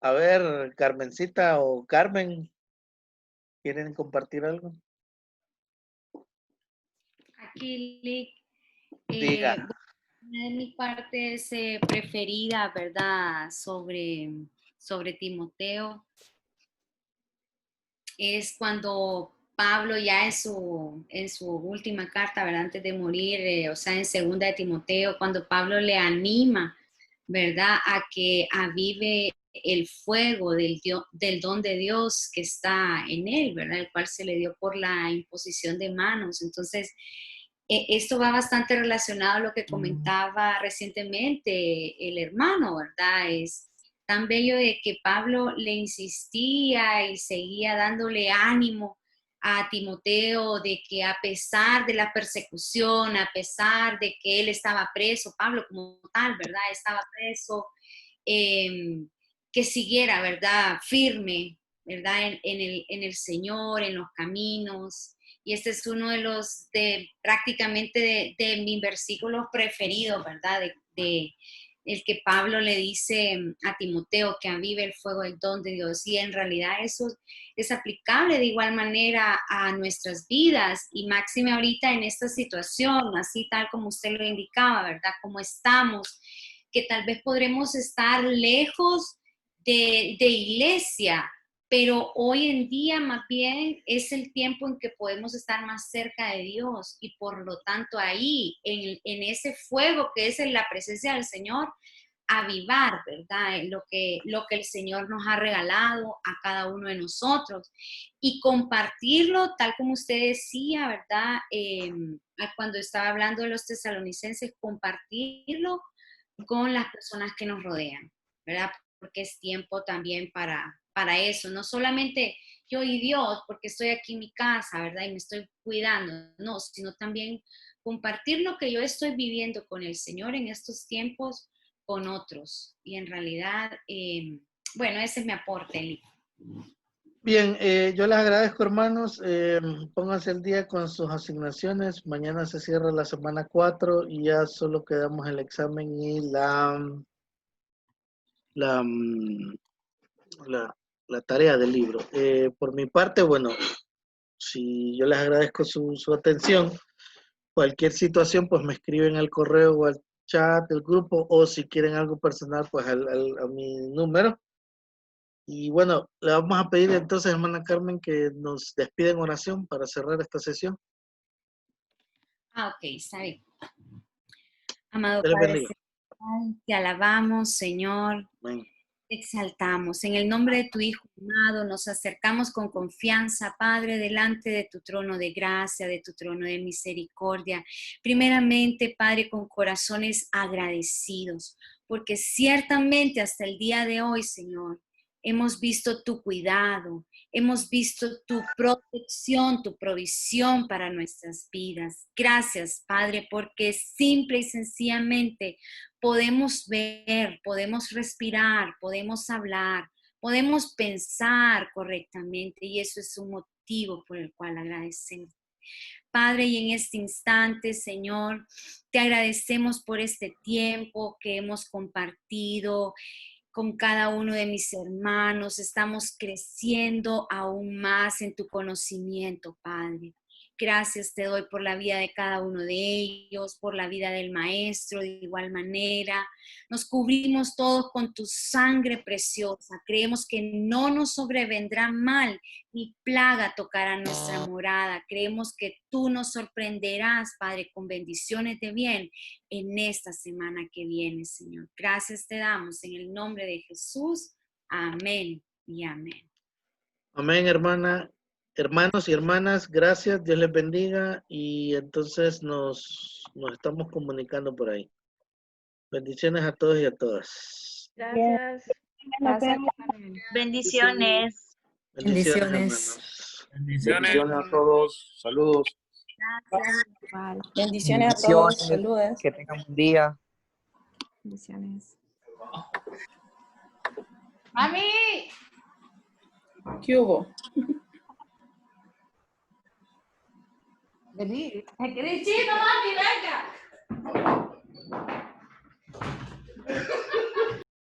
S1: A ver, Carmencita o Carmen, ¿quieren compartir algo?
S9: Aquí, Lick,
S1: Diga.
S9: una de mis partes preferidas, ¿verdad? Sobre Timoteo es cuando Pablo ya en su última carta, ¿verdad? Antes de morir, o sea, en segunda de Timoteo, cuando Pablo le anima, ¿verdad? A que avive el fuego del don de Dios que está en él, ¿verdad? El cual se le dio por la imposición de manos. Entonces, esto va bastante relacionado a lo que comentaba recientemente el hermano, ¿verdad? Es tan bello de que Pablo le insistía y seguía dándole ánimo a Timoteo de que a pesar de la persecución, a pesar de que él estaba preso, Pablo como tal, ¿verdad? Estaba preso, que siguiera, ¿verdad? Firme, ¿verdad? En el Señor, en los caminos. Y este es uno de los, prácticamente de mis versículos preferidos, ¿verdad? De el que Pablo le dice a Timoteo que avive el fuego del don de Dios. Y en realidad eso es aplicable de igual manera a nuestras vidas y máxime ahorita en esta situación, así tal como usted lo indicaba, ¿verdad? Como estamos, que tal vez podremos estar lejos de iglesia, pero hoy en día más bien es el tiempo en que podemos estar más cerca de Dios y por lo tanto ahí, en ese fuego que es en la presencia del Señor, avivar, ¿verdad? Lo que el Señor nos ha regalado a cada uno de nosotros y compartirlo, tal como usted decía, ¿verdad? Cuando estaba hablando de los tesalonicenses, compartirlo con las personas que nos rodean, ¿verdad? Porque es tiempo también para eso, no solamente yo y Dios, porque estoy aquí en mi casa, ¿verdad? Y me estoy cuidando, no, sino también compartir lo que yo estoy viviendo con el Señor en estos tiempos con otros. Y en realidad, bueno, ese es mi aporte, Eli.
S1: Bien, yo les agradezco, hermanos. Pónganse el día con sus asignaciones. Mañana se cierra la semana 4 y ya solo quedamos el examen y la tarea del libro. Por mi parte, bueno, si yo les agradezco su atención, cualquier situación, pues me escriben al correo o al chat del grupo, o si quieren algo personal, pues a mi número. Y bueno, le vamos a pedir entonces, hermana Carmen, que nos despida en oración para cerrar esta sesión.
S9: Ok, está bien. Amado Padre Celestial, te alabamos, Señor. Amén. Te exaltamos. En el nombre de tu Hijo amado, nos acercamos con confianza, Padre, delante de tu trono de gracia, de tu trono de misericordia. Primeramente, Padre, con corazones agradecidos, porque ciertamente hasta el día de hoy, Señor, hemos visto tu cuidado, hemos visto tu protección, tu provisión para nuestras vidas. Gracias, Padre, porque simple y sencillamente podemos ver, podemos respirar, podemos hablar, podemos pensar correctamente y eso es un motivo por el cual agradecemos. Padre, y en este instante, Señor, te agradecemos por este tiempo que hemos compartido con cada uno de mis hermanos. Estamos creciendo aún más en tu conocimiento, Padre. Gracias te doy por la vida de cada uno de ellos, por la vida del maestro, de igual manera. Nos cubrimos todos con tu sangre preciosa. Creemos que no nos sobrevendrá mal ni plaga tocará nuestra morada. Creemos que tú nos sorprenderás, Padre, con bendiciones de bien en esta semana que viene, Señor. Gracias te damos en el nombre de Jesús. Amén y amén.
S1: Amén, hermana. Hermanos y hermanas, gracias, Dios les bendiga y entonces nos estamos comunicando por ahí. Bendiciones a todos y a todas.
S2: Gracias.
S5: Gracias.
S10: Bendiciones.
S1: Bendiciones, hermanos.
S11: Bendiciones a todos. Saludos.
S5: Gracias.
S10: Bendiciones a todos. Saludos.
S8: Que tengan un día.
S5: Bendiciones.
S10: ¡Mami!
S12: ¿Qué hubo?
S10: Vení. ¡Qué chino, mami! ¡Venga!